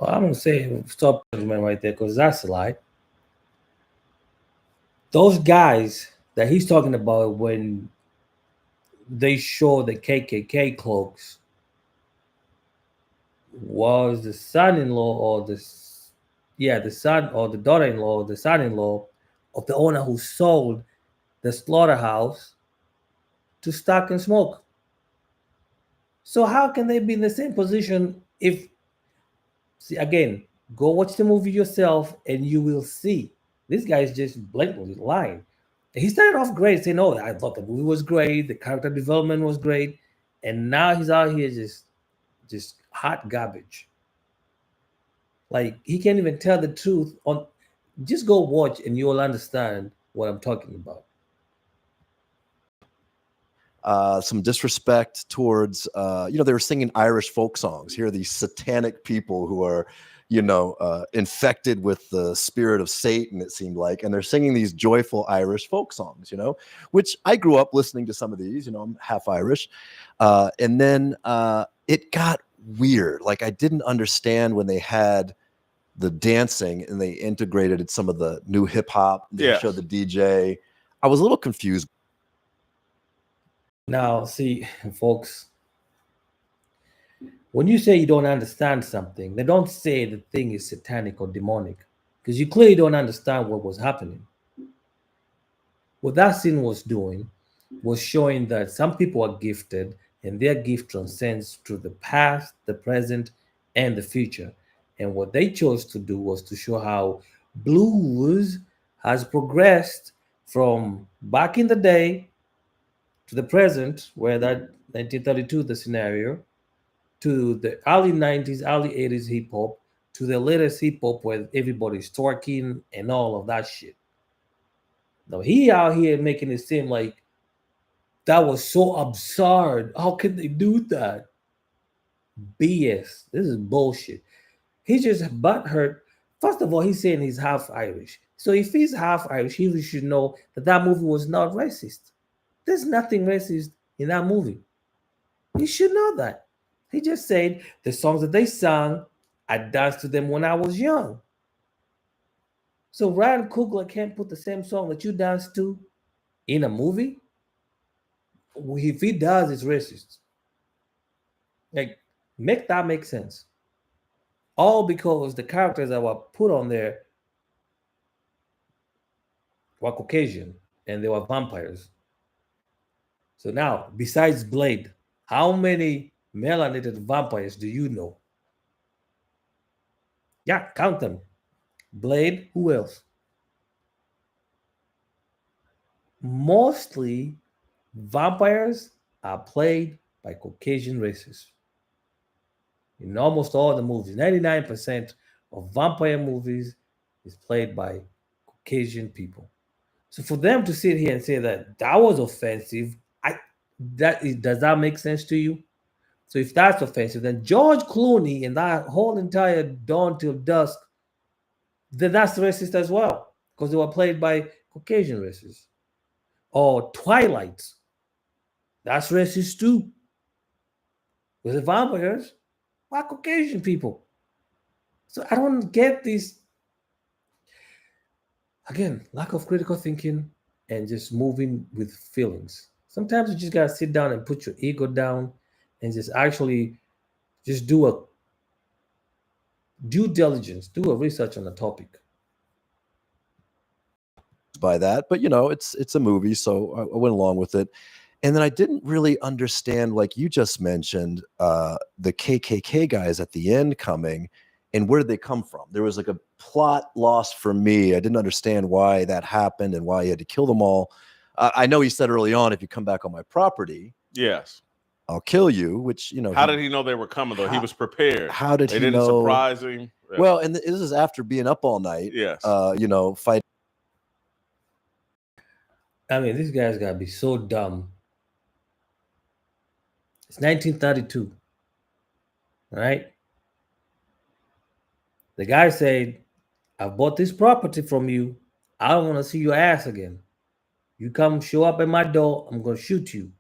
I'm gonna say stop right there, because that's a lie. Those guys that he's talking about, when they show the KKK cloaks, was the son-in-law or the son or the daughter-in-law or the son-in-law of the owner who sold the slaughterhouse to Stock and Smoke. So how can they be in the same position? Again, go watch the movie yourself and you will see this guy is just blatantly lying. He started off great, saying, "Oh, I thought the movie was great, the character development was great," and now he's out here just hot garbage. Like, he can't even tell the truth. Just go watch and you'll understand what I'm talking about. Some disrespect towards, they were singing Irish folk songs. Here are these satanic people who are, infected with the spirit of Satan, it seemed like. And they're singing these joyful Irish folk songs, which I grew up listening to some of these, I'm half Irish. And then it got weird. Like, I didn't understand when they had the dancing and they integrated some of the new hip hop. They showed the DJ. I was a little confused. Now, see, folks, when you say you don't understand something, they don't say the thing is satanic or demonic, because you clearly don't understand what was happening. What that scene was doing was showing that some people are gifted, and their gift transcends through the past, the present, and the future. And what they chose to do was to show how blues has progressed from back in the day to the present, where that 1932, the scenario, to the early 90s, early 80s hip hop, to the latest hip hop where everybody's twerking and all of that shit. Now, he out here making it seem like that was so absurd. How can they do that? BS. This is bullshit. He's just butthurt. First of all, he's saying he's half Irish. So if he's half Irish, he should know that that movie was not racist. There's nothing racist in that movie. He should know that. He just said the songs that they sang, I danced to them when I was young. So Ryan Coogler can't put the same song that you danced to in a movie? If he does, it's racist. Like, Make that make sense. All because the characters that were put on there were Caucasian and they were vampires. So now, besides Blade, how many melanated vampires do you know? Yeah, count them. Blade, who else? Mostly vampires are played by Caucasian races. In almost all the movies, 99% of vampire movies is played by Caucasian people. So for them to sit here and say that that was offensive, does that make sense to you? So if that's offensive, then George Clooney and that whole entire Dawn Till Dusk, then that's racist as well because they were played by Caucasian races. Or Twilight, that's racist too. Because the vampires are Caucasian people. So I don't get this. Again, lack of critical thinking and just moving with feelings. Sometimes you just gotta sit down and put your ego down and just actually just do a due diligence, do a research on the topic. By that, but it's a movie, so I went along with it. And then I didn't really understand, like you just mentioned, the KKK guys at the end coming, and where did they come from? There was like a plot loss for me. I didn't understand why that happened and why he had to kill them all. I know he said early on, if you come back on my property, Yes. I'll kill you, which, How did he know they were coming, though? He was prepared. How did they he didn't know? surprise him. Yeah. Well, and this is after being up all night. Yes. Fighting. I mean, these guys gotta be so dumb. It's 1932, right? The guy said, I bought this property from you. I don't want to see your ass again. You come show up at my door, I'm going to shoot you.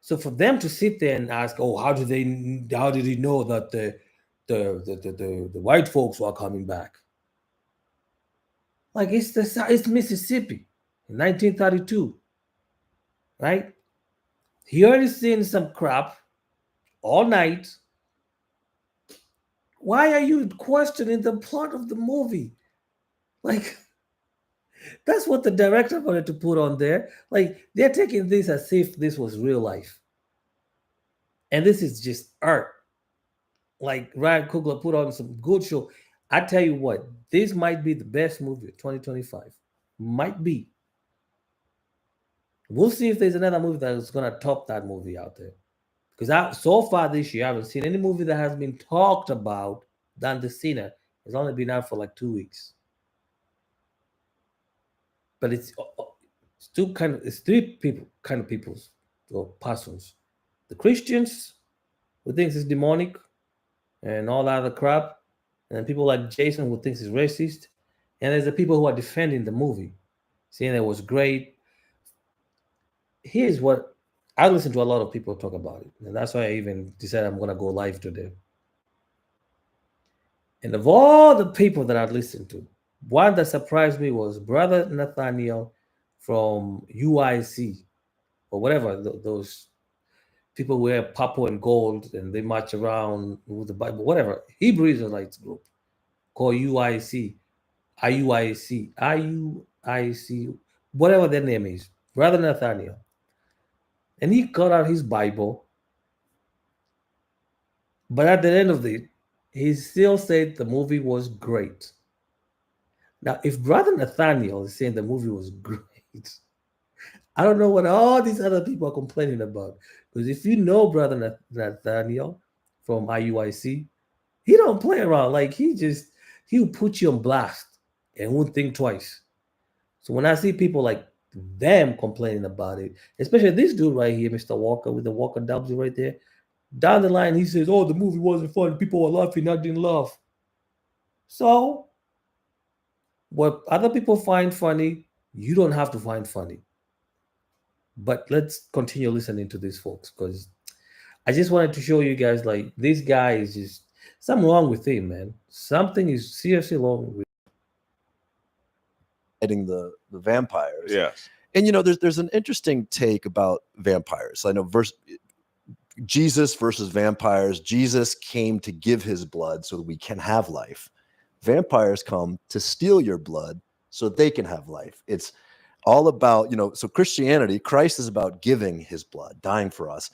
So for them to sit there and ask, oh, how did he know that the white folks were coming back? Like it's Mississippi in 1932, right? He already seen some crap all night. Why are you questioning the plot of the movie? Like, that's what the director wanted to put on there. Like, they're taking this as if this was real life. And this is just art. Like, Ryan Coogler put on some good show. I tell you what, this might be the best movie of 2025. Might be. We'll see if there's another movie that is going to top that movie out there. Because so far this year, I haven't seen any movie that has been talked about than The Sinner. It's only been out for like 2 weeks. But it's three kind of peoples or persons. The Christians who thinks it's demonic and all that other crap, and people like Jason who thinks it's racist, and there's the people who are defending the movie, saying it was great. Here's what I listen to a lot of people talk about it, and that's why I even decided I'm gonna go live today. And of all the people that I listened to, one that surprised me was Brother Nathaniel from UIC or whatever. Those people wear purple and gold and they march around with the Bible, whatever. Hebrew Israelites group called UIC, IUIC, whatever their name is. Brother Nathaniel. And he got out his Bible. But at the end of it, he still said the movie was great. Now, if Brother Nathaniel is saying the movie was great, I don't know what all these other people are complaining about. Because if you know Brother Nathaniel from IUIC, he don't play around. Like he'll put you on blast and won't think twice. So when I see people like them complaining about it, especially this dude right here, Mr. Walker with the Walker W right there, down the line he says, "Oh, the movie wasn't fun. People were laughing. I didn't laugh." So what other people find funny, you don't have to find funny. But let's continue listening to these folks because I just wanted to show you guys like this guy is just something wrong with him, man. Something is seriously wrong with Fighting the vampires. Yes. And there's an interesting take about vampires. I know Jesus versus vampires. Jesus came to give his blood so that we can have life. Vampires come to steal your blood so they can have life. It's all about, so Christianity, Christ is about giving his blood, dying for us.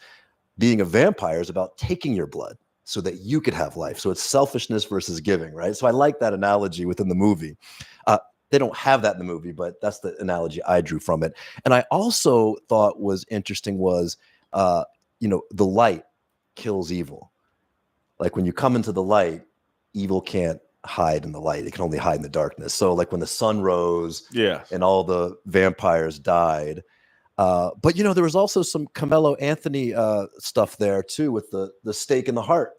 Being a vampire is about taking your blood so that you could have life. So it's selfishness versus giving, right? So I like that analogy within the movie. They don't have that in the movie, but that's the analogy I drew from it. And I also thought was interesting was, the light kills evil. Like when you come into the light, evil can't hide in the light. It can only hide in the darkness. So like when the sun rose and all the vampires died. But there was also some Carmelo Anthony stuff there too, with the stake in the heart.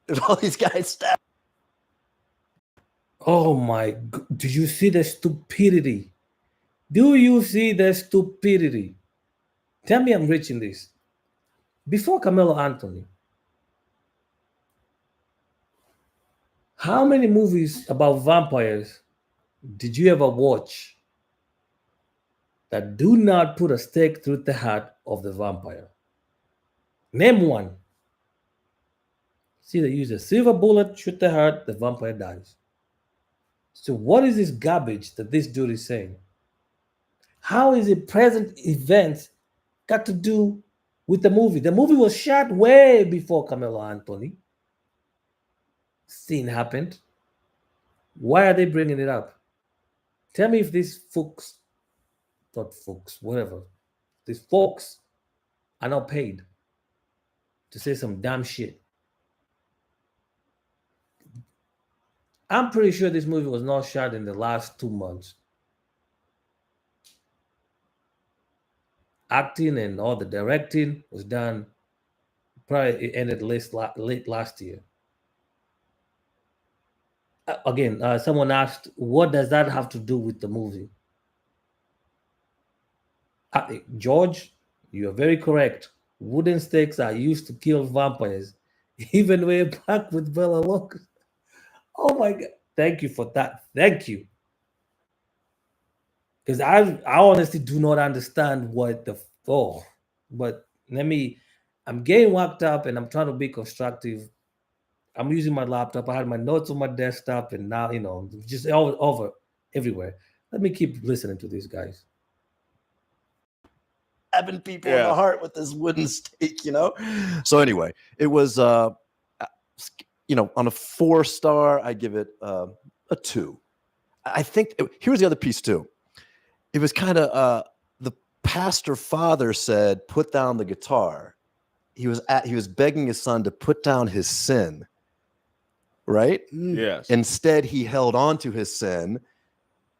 There's all these guys stabbed. Oh my God. Do you see the stupidity? Do you see the stupidity? Tell me I'm reaching this. Before Carmelo Anthony, how many movies about vampires did you ever watch that do not put a stake through the heart of the vampire? Name one. See, they use a silver bullet, shoot the heart, the vampire dies. So what is this garbage that this dude is saying? How is it present events got to do with the movie? The movie was shot way before Carmelo Anthony scene happened. Why are they bringing it up? Tell me if these folks, these folks are not paid to say some damn shit. I'm pretty sure this movie was not shot in the last 2 months. Acting and all the directing was done, probably it ended late last year. Again, someone asked, what does that have to do with the movie? George, you are very correct. Wooden stakes are used to kill vampires, even way back with Bela Lugosi. Oh my God. Thank you for that. Thank you. Because I honestly do not understand what the but I'm getting worked up and I'm trying to be constructive. I'm using my laptop. I had my notes on my desktop and now, just all over everywhere. Let me keep listening to these guys. Stabbing people in the heart with this wooden stake, So anyway, it was, on a 4-star, I give it a 2. I think here's the other piece too. It was kind of the pastor father said, put down the guitar. He was begging his son to put down his sin, right? Yes. Instead, he held on to his sin,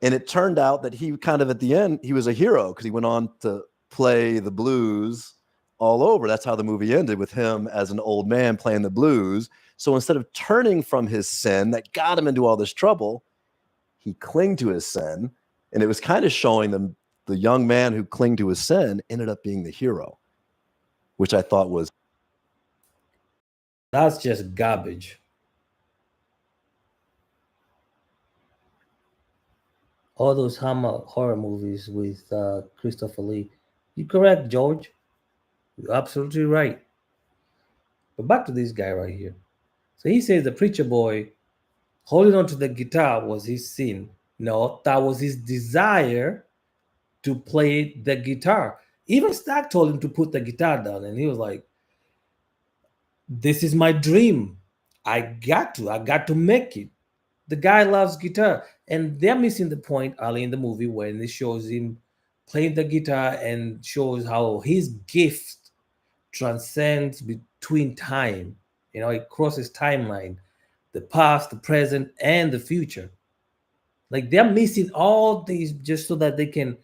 and it turned out that he kind of at the end he was a hero because he went on to play the blues all over. That's how the movie ended, with him as an old man playing the blues. So instead of turning from his sin that got him into all this trouble, he clung to his sin. And it was kind of showing them the young man who clung to his sin ended up being the hero, which I thought was. That's just garbage. All those Hammer horror movies with Christopher Lee. You're correct, George. You're absolutely right. But back to this guy right here. So he says the preacher boy holding on to the guitar was his sin. No, that was his desire to play the guitar. Even Stack told him to put the guitar down, and he was like, this is my dream. I got to make it. The guy loves guitar. And they're missing the point early in the movie when it shows him playing the guitar and shows how his gift transcends between time. It crosses timeline, the past, the present, and the future. Like they're missing all these just so that they can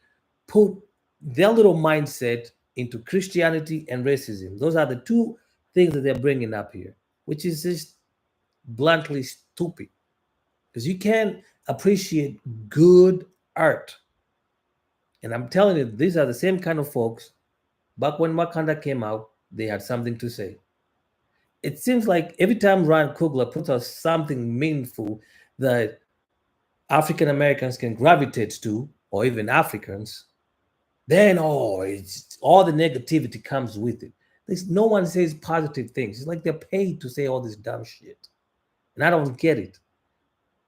put their little mindset into Christianity and racism. Those are the two things that they're bringing up here, which is just bluntly stupid. Because you can't appreciate good art. And I'm telling you, these are the same kind of folks. Back when Wakanda came out, they had something to say. It seems like every time Ryan Coogler puts out something meaningful that African Americans can gravitate to, or even Africans, then it's all the negativity comes with it. no one says positive things. It's like they're paid to say all this dumb shit. And I don't get it.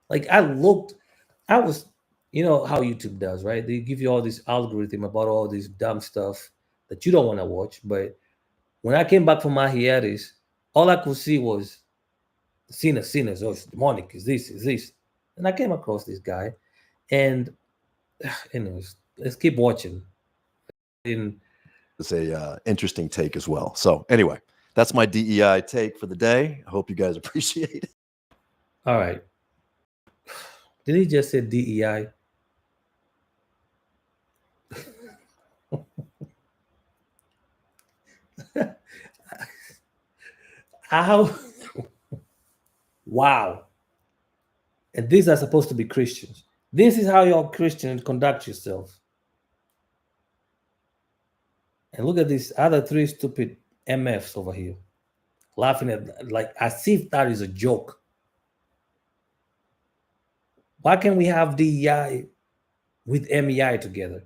Like I was, you know how YouTube does, right? They give you all this algorithm about all this dumb stuff that you don't want to watch. But when I came back from my hiatus, all I could see was sinners, oh, it's demonic, is this. And I came across this guy. And anyways, let's keep watching. It's a interesting take as well. So anyway, that's my DEI take for the day. I hope you guys appreciate it. All right. Did he just say DEI? How? Wow. And these are supposed to be Christians. This is how your Christians conduct yourself. And look at these other three stupid MFs over here, laughing at like as if that is a joke. Why can't we have DEI with MEI together?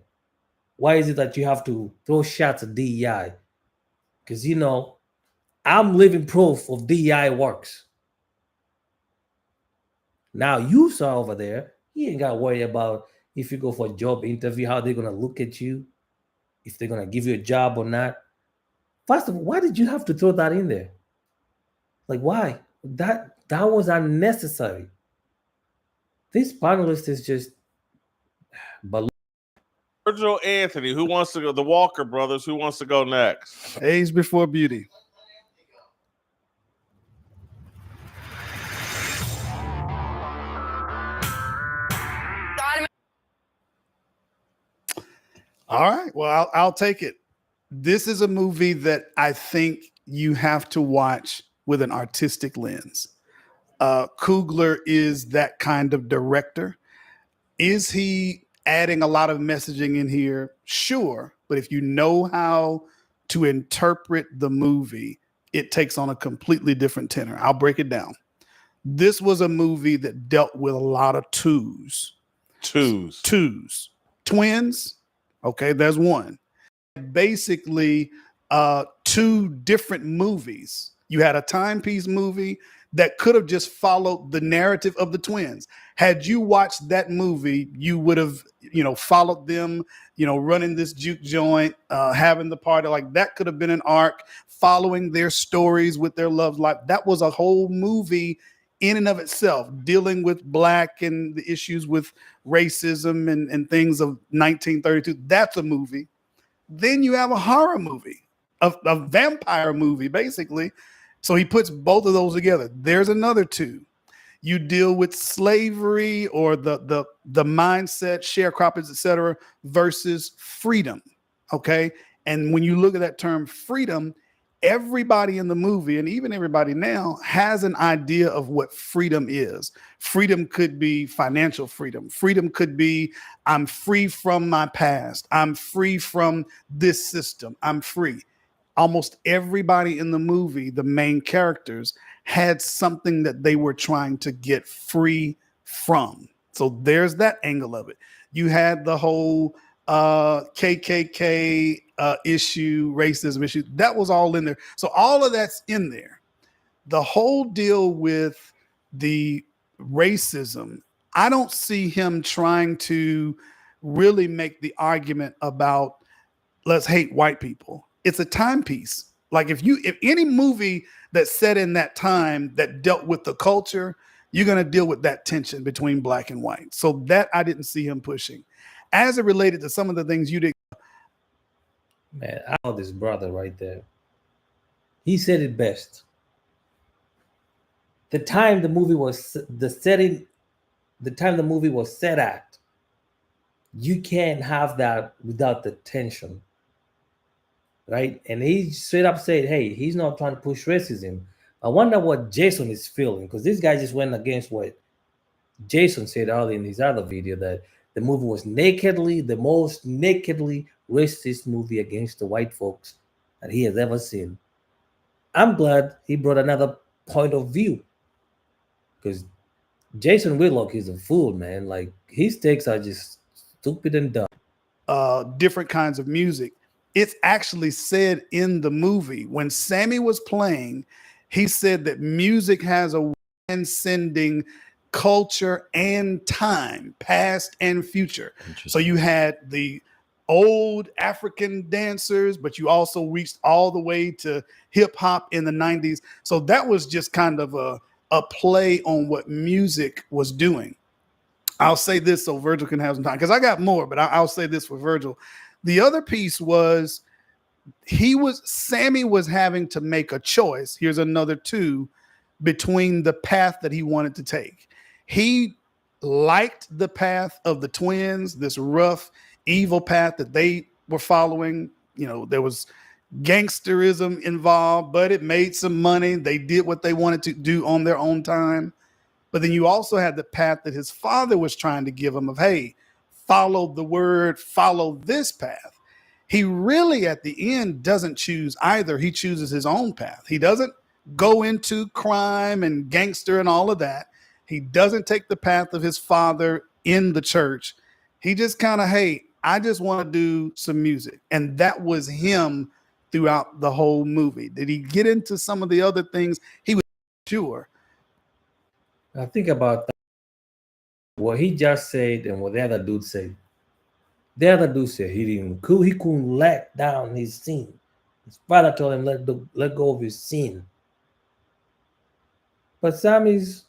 Why is it that you have to throw shots at DEI? Because, you know, I'm living proof of DEI works. Now you saw over there, you ain't got to worry about if you go for a job interview, how they're going to look at you, if they're going to give you a job or not. First of all, why did you have to throw that in there? Like, why? That was unnecessary. This panelist is just Virgil Anthony, who wants to go? The Walker brothers, who wants to go next? Age before beauty. All right. Well, I'll take it. This is a movie that I think you have to watch with an artistic lens. Coogler is that kind of director. Is he adding a lot of messaging in here? Sure. But if you know how to interpret the movie, it takes on a completely different tenor. I'll break it down. This was a movie that dealt with a lot of twos. Twins. Okay, there's one. Basically, two different movies. You had a timepiece movie that could have just followed the narrative of the twins. Had you watched that movie, you would have, followed them, running this juke joint, having the party. Like that could have been an arc, following their stories with their love life. That was a whole movie in and of itself, dealing with Black and the issues with racism and things of 1932. That's a movie. Then you have a horror movie, a vampire movie, basically. So he puts both of those together. There's another two. You deal with slavery or the mindset, sharecroppers, etc., versus freedom. Okay. And when you look at that term freedom, everybody in the movie, and even everybody now, has an idea of what freedom is. Freedom could be financial freedom. Freedom could be, I'm free from my past. I'm free from this system. I'm free. Almost everybody in the movie, the main characters, had something that they were trying to get free from. So there's that angle of it. You had the whole KKK issue, racism issue. That was all in there. So all of that's in there. The whole deal with the racism, I don't see him trying to really make the argument about let's hate white people. It's a timepiece. Like if any movie that's set in that time that dealt with the culture, you're going to deal with that tension between Black and white. So that I didn't see him pushing. As it related to some of the things you did. Man, I know this brother right there. He said it best. The time the movie was set at, you can't have that without the tension. Right? And he straight up said, hey, he's not trying to push racism. I wonder what Jason is feeling, because this guy just went against what Jason said earlier in his other video, that the movie was the most nakedly racist movie against the white folks that he has ever seen. I'm glad he brought another point of view, because Jason Whitlock is a fool, man. Like his takes are just stupid and dumb. Different kinds of music. it's actually said in the movie when Sammy was playing, he said that music has a transcending culture and time, past and future. So you had the old African dancers, but you also reached all the way to hip hop in the 90s. So that was just kind of a play on what music was doing. I'll say this so Virgil can have some time, because I got more, but I'll say this for Virgil. The other piece was Sammy was having to make a choice. Here's another two between the path that he wanted to take. He liked the path of the twins, this rough, evil path that they were following. You know, there was gangsterism involved, but it made some money. They did what they wanted to do on their own time. But then you also had the path that his father was trying to give him of, hey, follow the word, follow this path. He really, at the end, doesn't choose either. He chooses his own path. He doesn't go into crime and gangster and all of that. He doesn't take the path of his father in the church. He just kind of, hey, I just want to do some music. And that was him throughout the whole movie. Did he get into some of the other things? He was sure. I think about that. What he just said and what the other dude said. The other dude said he couldn't let down his sin. His father told him let go of his sin. But Sammy's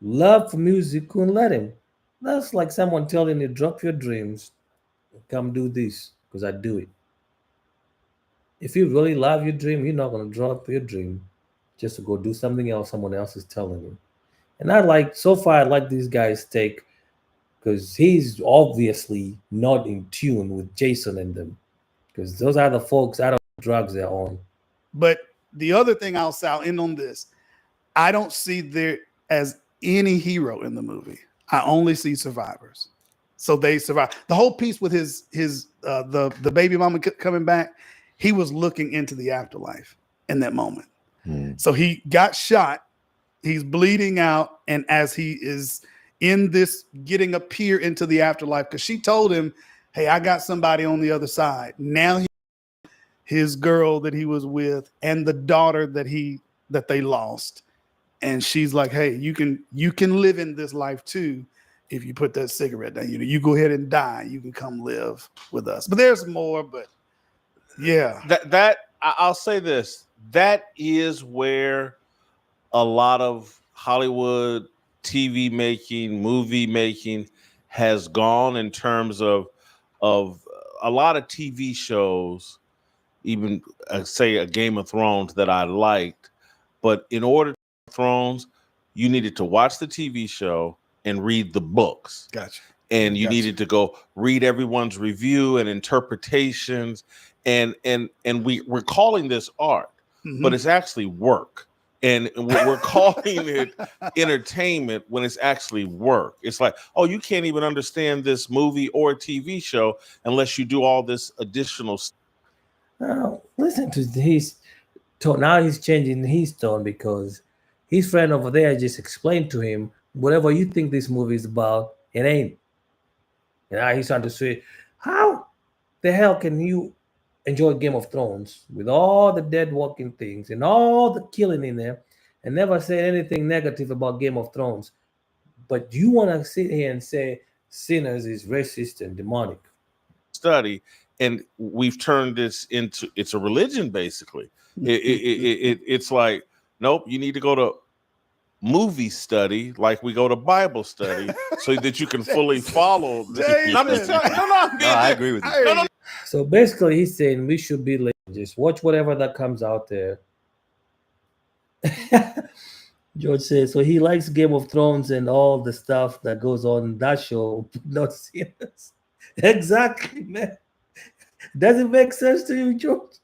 love for music couldn't let him. That's like someone telling you, drop your dreams, come do this, because I do it. If you really love your dream, you're not going to drop your dream just to go do something else someone else is telling you. And I like this guy's take, because he's obviously not in tune with Jason and them, because those are the folks out of drugs they're on. But the other thing I'll end on this, I don't see there as any hero in the movie. I only see survivors. So they survive. The whole piece with the baby mama coming back, he was looking into the afterlife in that moment. So he got shot. He's bleeding out, and as he is in this getting a peer into the afterlife, because she told him, hey, I got somebody on the other side. Now his girl that he was with and the daughter that they lost. And she's like, hey, you can live in this life too if you put that cigarette down. You go ahead and die. You can come live with us. But there's more, but yeah. That I'll say this. That is where a lot of Hollywood TV making, movie making has gone, in terms of a lot of TV shows, even say a Game of Thrones that I liked, but in order to Thrones, you needed to watch the TV show and read the books. Gotcha. And you needed to go read everyone's review and interpretations, and we're calling this art, but it's actually work. And we're calling it entertainment when it's actually work. It's like, oh, you can't even understand this movie or TV show unless you do all this additional stuff. Now, listen to his tone. Now he's changing his tone, because his friend over there just explained to him, whatever you think this movie is about, it ain't. And now he's trying to say, how the hell can you enjoy Game of Thrones with all the dead walking things and all the killing in there and never say anything negative about Game of Thrones, but you want to sit here and say Sinners is racist and demonic? Study, and we've turned this into, it's a religion basically. It's like, nope, you need to go to movie study like we go to Bible study so that you can fully follow. I'm just telling you. No, I agree with you. No. So basically, he's saying we should be lazy. Just watch whatever that comes out there. George says, so he likes Game of Thrones and all the stuff that goes on in that show, not Sinners. Exactly, man. Does it make sense to you, George?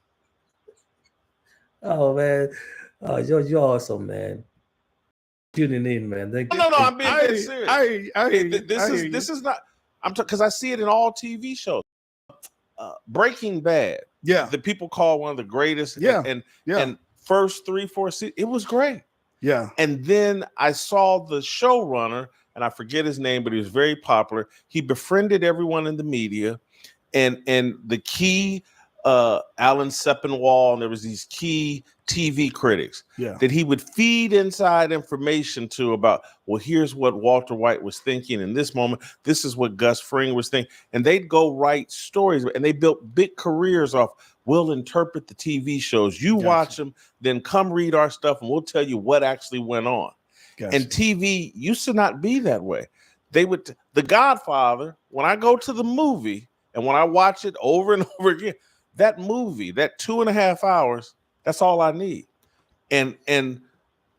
Oh, man. Oh, George, you're awesome, man. Tuning in, man. No, I'm being dead serious. This is not, because I see it in all TV shows. Breaking Bad, that people call one of the greatest, and first 3-4 seasons, it was great. Yeah. And then I saw the showrunner, and I forget his name, but he was very popular. He befriended everyone in the media, and the key Alan Sepinwall, and there was these key TV critics Yeah. that he would feed inside information to about, well, here's what Walter White was thinking in this moment. This is what Gus Fring was thinking. And they'd go write stories, and they built big careers off, we'll interpret the TV shows. You Gotcha. watch them, then come read our stuff, and we'll tell you what actually went on. Gotcha. And TV used to not be that way. The Godfather, when I go to the movie and when I watch it over and over again, that movie, that 2.5 hours, that's all I need. And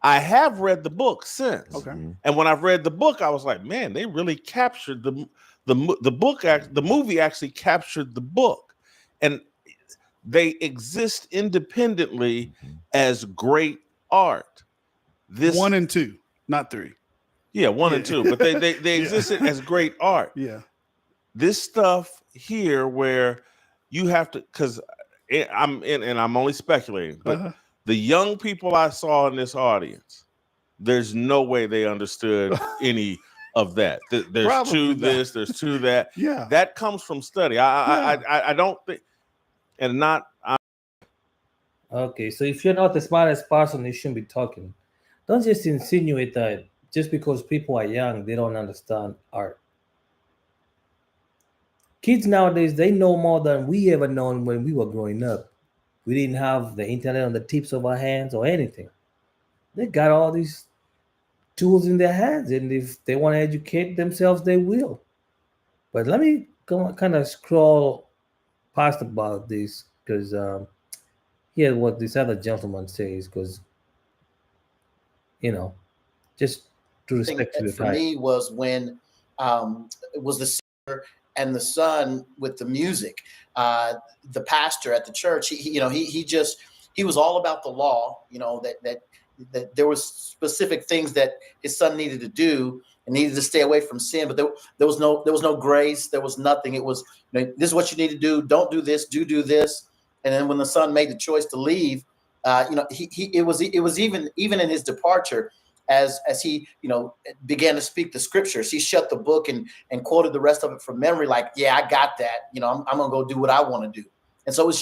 I have read the book since. Okay. And when I've read the book, I was like, man, they really captured the book. The movie actually captured the book, and they exist independently as great art. This 1 and 2, not 3. Yeah, 1 and 2, but they existed as great art. Yeah. This stuff here where you have to, because I'm only speculating, but the young people I saw in this audience, there's no way they understood any of that. There's Probably to not. this, there's to that. Yeah. That comes from study. I don't think, and not. Okay, so if you're not the smartest person, you shouldn't be talking. Don't just insinuate that just because people are young, they don't understand art. Kids nowadays, they know more than we ever known when we were growing up. We didn't have the internet on the tips of our hands or anything. They got all these tools in their hands, and if they want to educate themselves, they will. But let me kind of scroll past about this, because hear what this other gentleman says, because just to respect thing your for time. me was when it was the singer and the son with the music. The pastor at the church, he was all about the law. That there was specific things that his son needed to do and needed to stay away from sin. But there was no grace. There was nothing. It was, this is what you need to do. Don't do this. Do this. And then when the son made the choice to leave, it was even in his departure, as he began to speak the scriptures, he shut the book and quoted the rest of it from memory, like, yeah, I got that. I'm gonna go do what I want to do. And so it was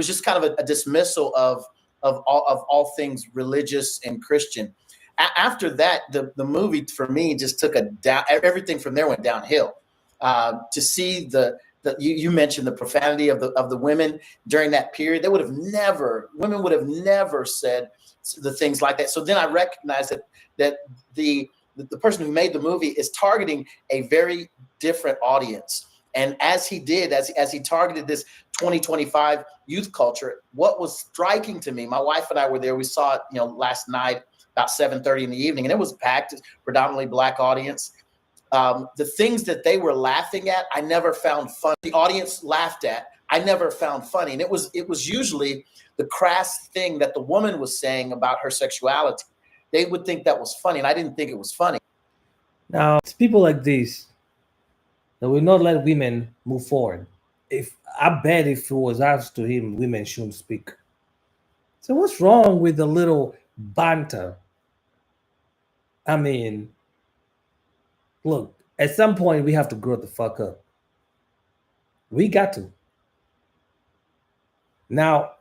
just kind of a dismissal of all things religious and Christian. After that, the movie for me just took everything from there went downhill. To see you mentioned the profanity of the women during that period. Women would have never said the things like that. So then I recognized that the person who made the movie is targeting a very different audience. And as he targeted this 2025 youth culture, what was striking to me, my wife and I were there. We saw it, last night about 7:30 in the evening, and it was packed, predominantly Black audience. The things that they were laughing at, I never found funny. The audience laughed at, I never found funny. And it was usually the crass thing that the woman was saying about her sexuality. They would think that was funny, and I didn't think it was funny. Now, it's people like this that will not let women move forward. I bet if it was asked to him, women shouldn't speak. So what's wrong with a little banter? I mean, look, at some point we have to grow the fuck up. We got to. Now,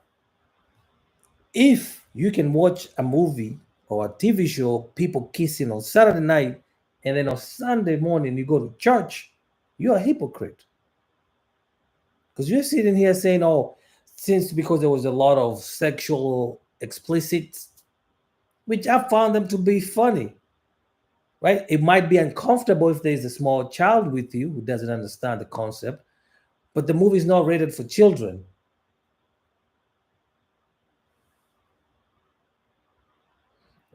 if you can watch a movie or a TV show, people kissing on Saturday night, and then on Sunday morning you go to church, you're a hypocrite. Because you're sitting here saying, oh, because there was a lot of sexual explicit, which I found them to be funny, right? It might be uncomfortable if there's a small child with you who doesn't understand the concept, but the movie is not rated for children.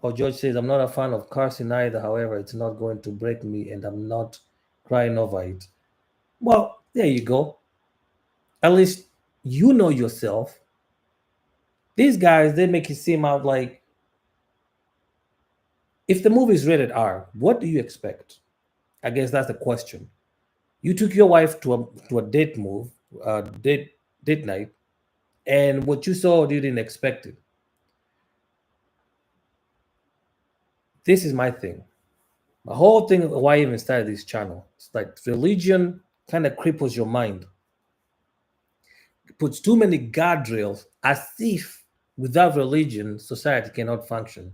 Or George says, I'm not a fan of cursing either. However, it's not going to break me and I'm not crying over it. Well, there you go. At least you know yourself. These guys, they make it seem out like, if the movie is rated R, what do you expect? I guess that's the question. You took your wife to a date night, and what you saw, you didn't expect it. This is my thing. The whole thing, why I even started this channel, it's like religion kind of cripples your mind. puts too many guardrails as if without religion, society cannot function.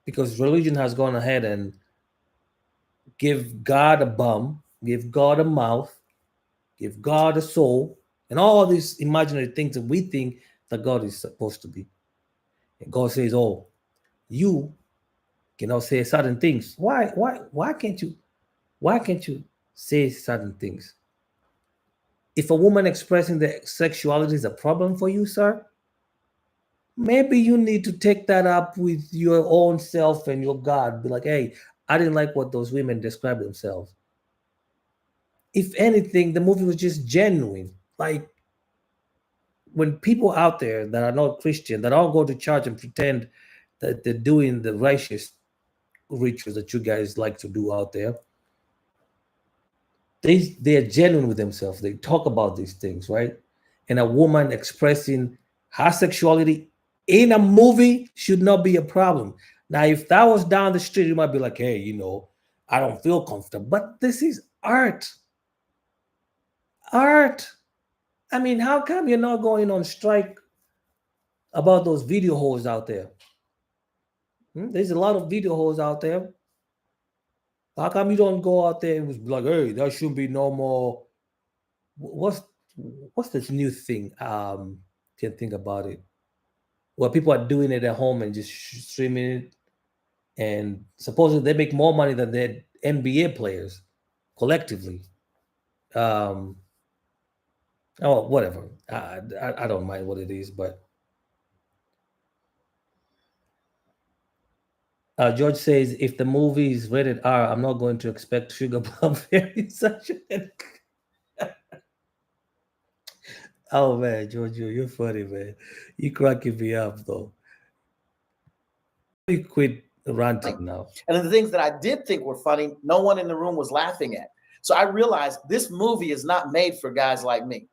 Because religion has gone ahead and give God a bum, give God a mouth, give God a soul, and all these imaginary things that we think that God is supposed to be. And God says, "Oh, you cannot say certain things. Why can't you? Why can't you say certain things? If a woman expressing their sexuality is a problem for you, sir, maybe you need to take that up with your own self and your God. Be like, hey, I didn't like what those women describe themselves. If anything, the movie was just genuine. Like when people out there that are not Christian, that all go to church and pretend that they're doing the righteous rituals that you guys like to do out there, they are genuine with themselves. They talk about these things, right? And a woman expressing her sexuality in a movie should not be a problem. Now, if that was down the street, you might be like, hey, I don't feel comfortable. But this is art. Art. I mean, how come you're not going on strike about those video holes out there? There's a lot of video holes out there. How come you don't go out there and was like, hey, there should be no more? What's this new thing? Can't think about it. Where people are doing it at home and just streaming it, and supposedly they make more money than their NBA players collectively. Oh, whatever. I don't mind what it is, but George says if the movie is rated R, I'm not going to expect sugar plum fairy such. Oh man, Giorgio, you're funny, man. You cracking me up though. You quit ranting now. And then the things that I did think were funny, no one in the room was laughing at. So I realized this movie is not made for guys like me.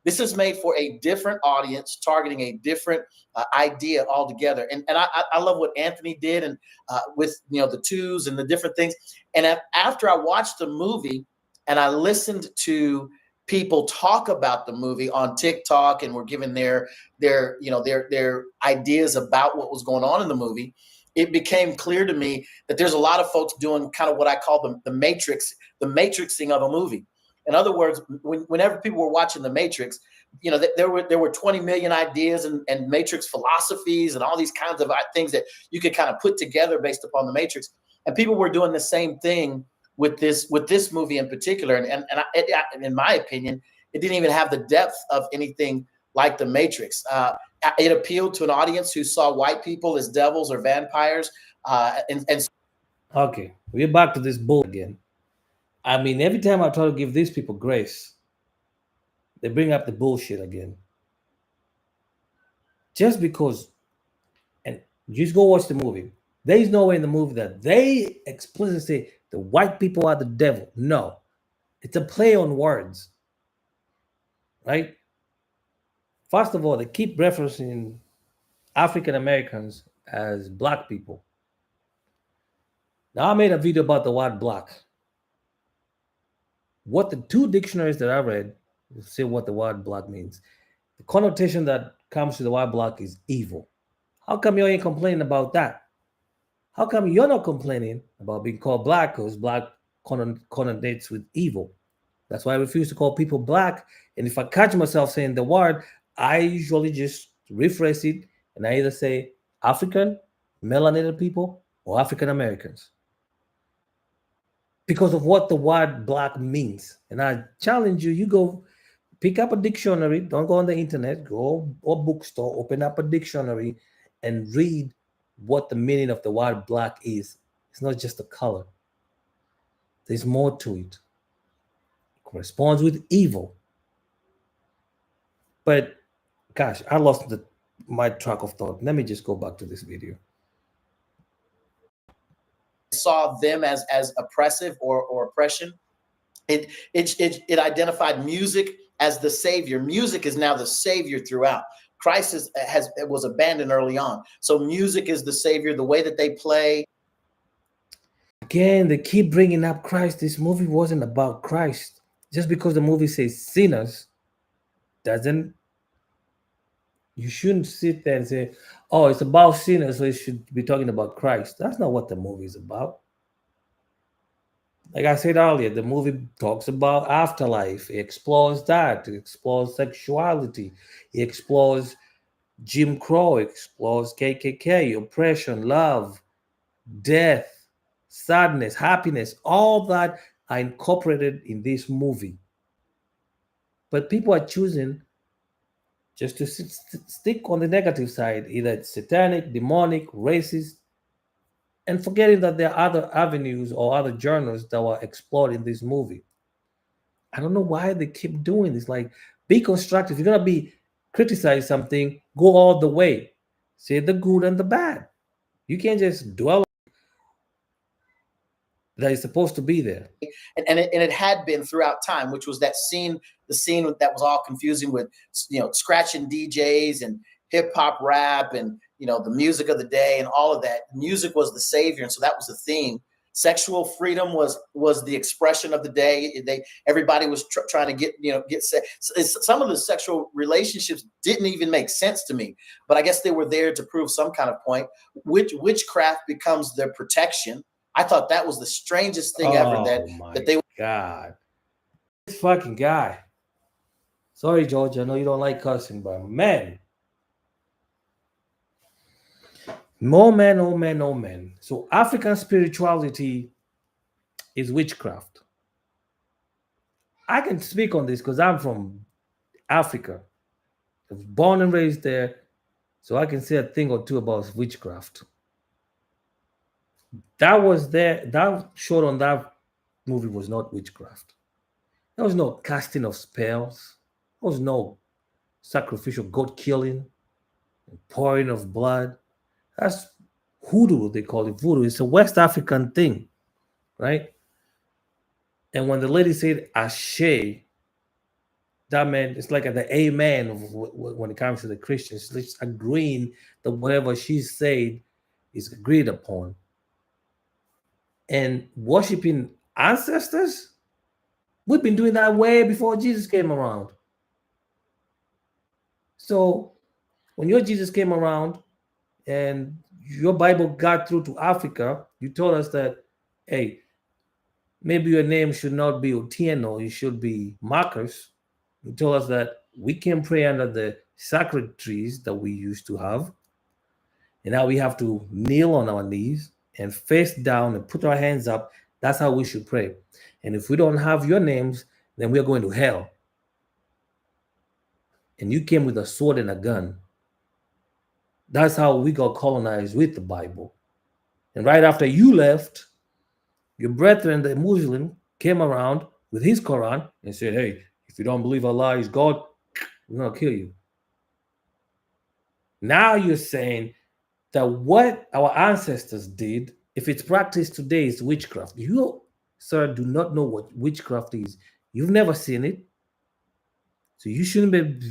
This is made for a different audience, targeting a different idea altogether. And I love what Anthony did, and with the twos and the different things. And after I watched the movie and I listened to people talk about the movie on TikTok and were given their ideas about what was going on in the movie, it became clear to me that there's a lot of folks doing kind of what I call the matrixing of a movie. In other words, whenever people were watching The Matrix, there were 20 million ideas and Matrix philosophies and all these kinds of things that you could kind of put together based upon The Matrix. And people were doing the same thing with this movie in particular. And in my opinion, it didn't even have the depth of anything like The Matrix. It appealed to an audience who saw white people as devils or vampires. Okay, we're back to this bull again. I mean, every time I try to give these people grace, they bring up the bullshit again. Just because, and just go watch the movie. There is no way in the movie that they explicitly say the white people are the devil. No, it's a play on words, right? First of all, they keep referencing African Americans as black people. Now, I made a video about the word black. What the two dictionaries that I read say what the word black means. The connotation that comes to the word black is evil. How come you ain't complaining about that? How come you're not complaining about being called black because black connotates with evil? That's why I refuse to call people black. And if I catch myself saying the word, I usually just rephrase it and I either say African, melanated people, or African Americans, because of what the word black means. And I challenge you, you go pick up a dictionary, don't go on the internet, go or bookstore, open up a dictionary and read what the meaning of the word black is. It's not just a color. There's more to it. It corresponds with evil. But gosh, I lost my track of thought. Let me just go back to this video. Saw them as oppressive or oppression. It identified music as the savior. Music is now the savior throughout. Christ was abandoned early on. So music is the savior. The way that they play. Again, they keep bringing up Christ. This movie wasn't about Christ. Just because the movie says sinners doesn't. You shouldn't sit there and say, "Oh, it's about sinners, so it should be talking about Christ." That's not what the movie is about. Like I said earlier, the movie talks about afterlife. It explores that. It explores sexuality. It explores Jim Crow. It explores KKK, oppression, love, death, sadness, happiness. All that are incorporated in this movie. But people are choosing just to stick on the negative side, either it's satanic, demonic, racist, and forgetting that there are other avenues or other genres that were explored in this movie. I don't know why they keep doing this. Like, be constructive. If you're gonna be criticize something, go all the way. Say the good and the bad. You can't just dwell that is supposed to be there. And it had been throughout time, which was that scene, the scene that was all confusing with, scratching DJs and hip hop rap and, the music of the day and all of that. Music was the savior. And so that was the theme. Sexual freedom was the expression of the day. Everybody was trying to get sex. Some of the sexual relationships didn't even make sense to me, but I guess they were there to prove some kind of point. Witchcraft becomes their protection. I thought that was the strangest thing ever. That they God, this fucking guy. Sorry, George. I know you don't like cussing, but man. No man, no man, no man. So African spirituality is witchcraft. I can speak on this because I'm from Africa. I was born and raised there. So I can say a thing or two about witchcraft. That was there. That showed on that movie was not witchcraft. There was no casting of spells. There was no sacrificial goat killing, pouring of blood. That's hoodoo, they call it voodoo. It's a West African thing, right? And when the lady said ashe, that meant it's like the amen when it comes to the Christians. It's agreeing that whatever she said is agreed upon. And worshiping ancestors, we've been doing that way before Jesus came around. So when your Jesus came around and your Bible got through to Africa, you told us that, hey, maybe your name should not be Otieno, it should be Marcus. You told us that we can pray under the sacred trees that we used to have. And now we have to kneel on our knees and face down and put our hands up. That's how we should pray. And if we don't have your names, then we're going to hell. And you came with a sword and a gun. That's how we got colonized with the Bible. And right after you left, your brethren, the Muslim, came around with his Quran and said, hey, if you don't believe Allah is God, we're going to kill you. Now you're saying that what our ancestors did, if it's practiced today, is witchcraft. You, sir, do not know what witchcraft is. You've never seen it. So you shouldn't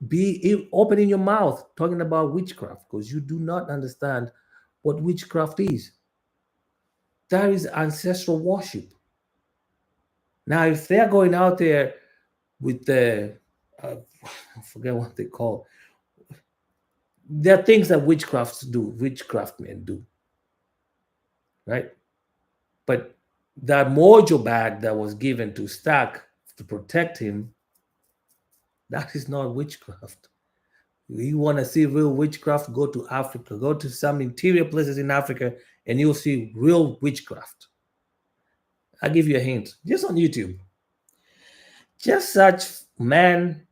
be opening your mouth talking about witchcraft because you do not understand what witchcraft is. That is ancestral worship. Now, if they're going out there with the, I forget what they call, there are things that witchcraftmen do, right? But that mojo bag that was given to Stark to protect him, that is not witchcraft. You want to see real witchcraft, go to Africa, go to some interior places in Africa, and you'll see real witchcraft. I'll give you a hint, just on YouTube. Just search man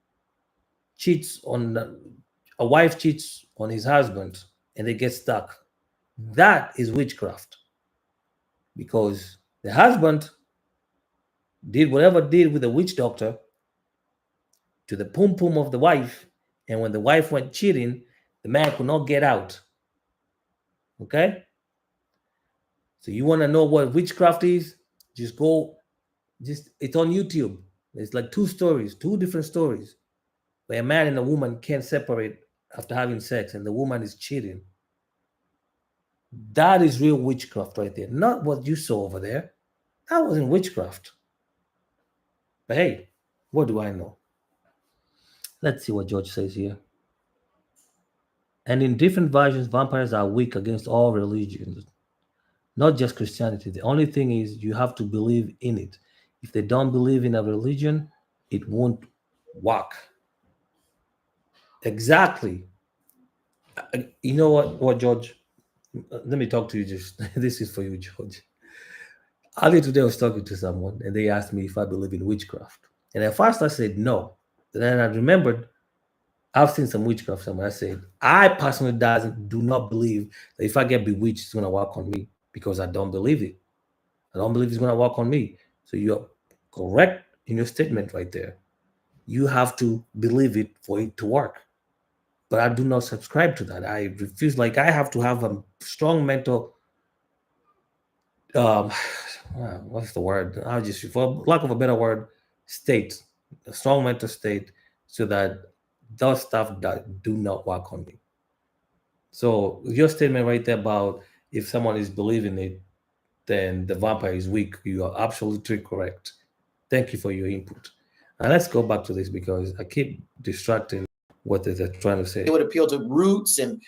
cheats on, a wife cheats on his husband and they get stuck. That is witchcraft. Because the husband did whatever did with the witch doctor to the pum pum of the wife, and when the wife went cheating, the man could not get out. Okay? So you want to know what witchcraft is? Just go, it's on YouTube. It's like two different stories, where a man and a woman can't separate after having sex, and the woman is cheating. That is real witchcraft right there. Not what you saw over there. That wasn't witchcraft. But hey, what do I know? Let's see what George says here. And in different versions, vampires are weak against all religions, not just Christianity. The only thing is you have to believe in it. If they don't believe in a religion, it won't work. Exactly. You know what, George? Let me talk to you. Just this is for you, George. Earlier today, I was talking to someone, and they asked me if I believe in witchcraft. And at first, I said no. Then I remembered I've seen some witchcraft somewhere. I said I personally do not believe that if I get bewitched, it's gonna work on me because I don't believe it. I don't believe it's gonna work on me. So you're correct in your statement right there. You have to believe it for it to work. But I do not subscribe to that. I refuse. Like I have to have a strong mental um what's the word? I'll just for lack of a better word, state, a strong mental state, so that those stuff that do not work on me. So your statement right there about if someone is believing it, then the vampire is weak. You are absolutely correct. Thank you for your input. And let's go back to this because I keep distracting what they're trying to say. It would appeal to roots and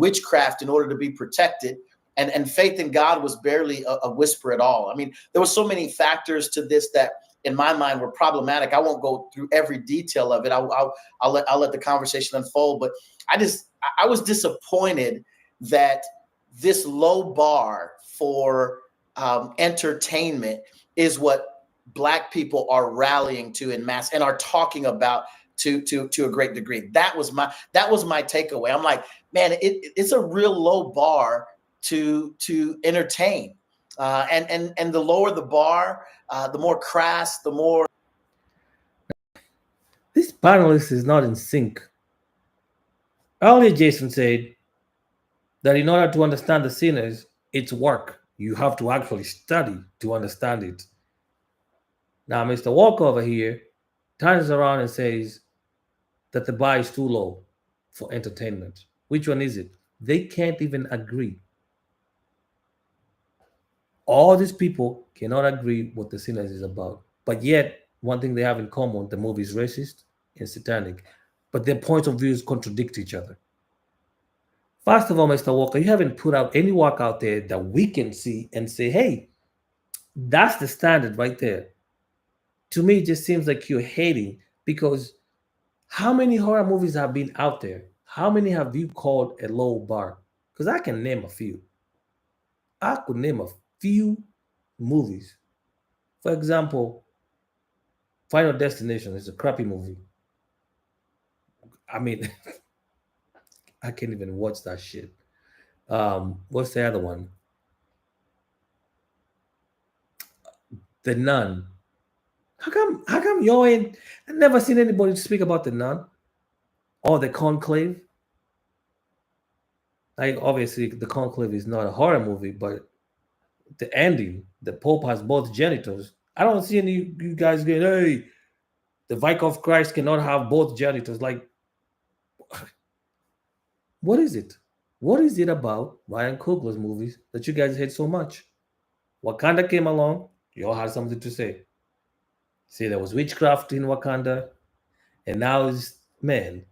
witchcraft in order to be protected. And faith in God was barely a whisper at all. I mean, there were so many factors to this that, in my mind, were problematic. I won't go through every detail of it. I'll let the conversation unfold. But I was disappointed that this low bar for entertainment is what Black people are rallying to in mass and are talking about to a great degree. That was my takeaway. I'm like, man, it's a real low bar to entertain, and the lower the bar, the more crass, the more. This panelist is not in sync. Earlier, Jason said that in order to understand the sinners, it's work. You have to actually study to understand it. Now, Mr. Walker over here turns around and says that the bar is too low for entertainment. Which one is it? They can't even agree. All these people cannot agree what the sinners is about. But yet, one thing they have in common, the movie is racist and satanic. But their points of views contradict each other. First of all, Mr. Walker, you haven't put out any work out there that we can see and say, hey, that's the standard right there. To me, it just seems like you're hating because how many horror movies have been out there? How many have you called a low bar? Because I can name a few. I could name a few movies. For example, Final Destination is a crappy movie. I mean, I can't even watch that shit. What's the other one? The Nun. How come y'all ain't? I've never seen anybody speak about The Nun or The Conclave. Like obviously, The Conclave is not a horror movie, but the ending, the Pope has both genitals. I don't see any you guys going, hey, the Vicar of Christ cannot have both genitals. Like, what is it? What is it about Ryan Coogler's movies that you guys hate so much? Wakanda came along, you all had something to say. See, there was witchcraft in Wakanda, and now it's, man.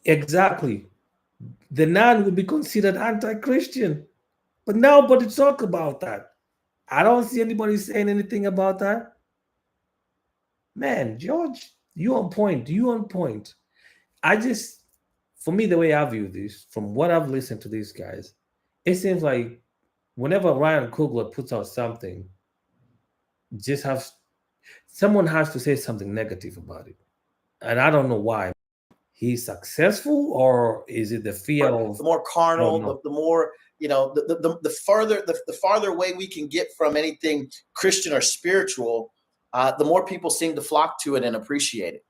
Exactly. The Nun would be considered anti-Christian. But nobody talk about that. I don't see anybody saying anything about that. Man, George, you on point. You on point. For me, the way I view this, from what I've listened to these guys, it seems like whenever Ryan Coogler puts out something, someone has to say something negative about it. And I don't know why. He's successful, or is it the fear of the more carnal, the more, the farther away we can get from anything Christian or spiritual, the more people seem to flock to it and appreciate it.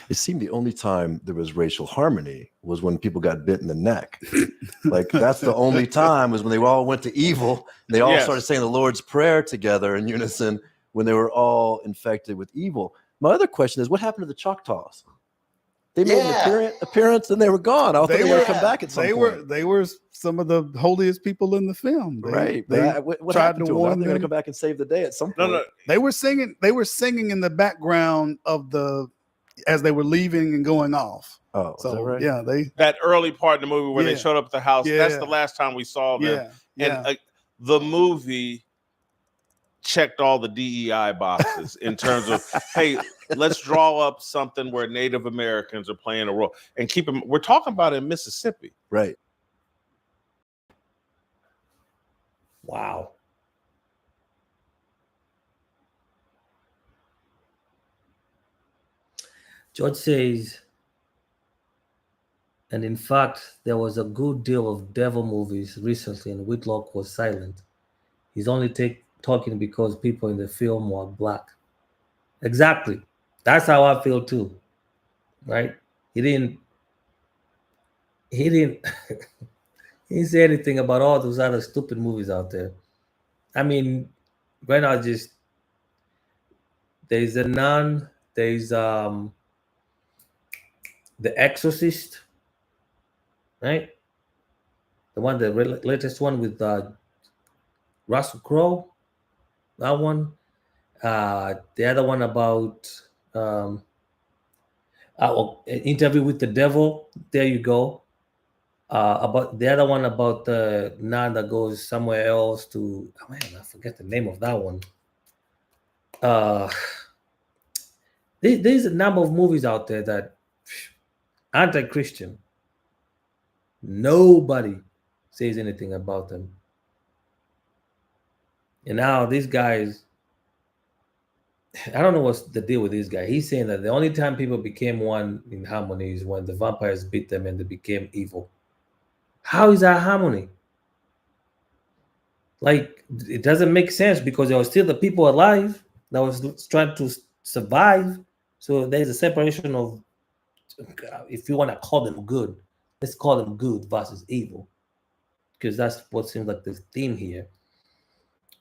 It seemed the only time there was racial harmony was when people got bit in the neck. Like that's the only time was when they all went to evil. And they all started saying the Lord's Prayer together in unison when they were all infected with evil. My other question is, what happened to the Choctaws? They made an appearance and they were gone. I thought they were going to come back at some point. They were some of the holiest people in the film. What happened to them? Are they going to come back and save the day at some point? No. They were singing in the background of as they were leaving and going off. Oh, so is that right? Yeah, that early part in the movie where they showed up at the house. That's the last time we saw them. And the movie checked all the DEI boxes in terms of, hey, let's draw up something where Native Americans are playing a role and keep them. We're talking about in Mississippi, right? Wow. George says, and in fact, there was a good deal of devil movies recently, and Whitlock was silent. He's only talking because people in the film were black. Exactly. That's how I feel too. Right? He didn't he didn't say anything about all those other stupid movies out there. I mean, right now there's a Nun, there's The Exorcist, right? The latest one with Russell Crowe, that one. The other one about Interview with the Devil. There you go. About the other one about the nun that goes somewhere else to. Oh man, I forget the name of that one. There's a number of movies out there that anti-Christian. Nobody says anything about them. And now these guys, I don't know what's the deal with this guy. He's saying that the only time people became one in harmony is when the vampires beat them and they became evil. How is that harmony? Like, it doesn't make sense because there were still the people alive that was trying to survive. So there's a separation of, if you want to call them good, let's call them good versus evil. Because that's what seems like the theme here.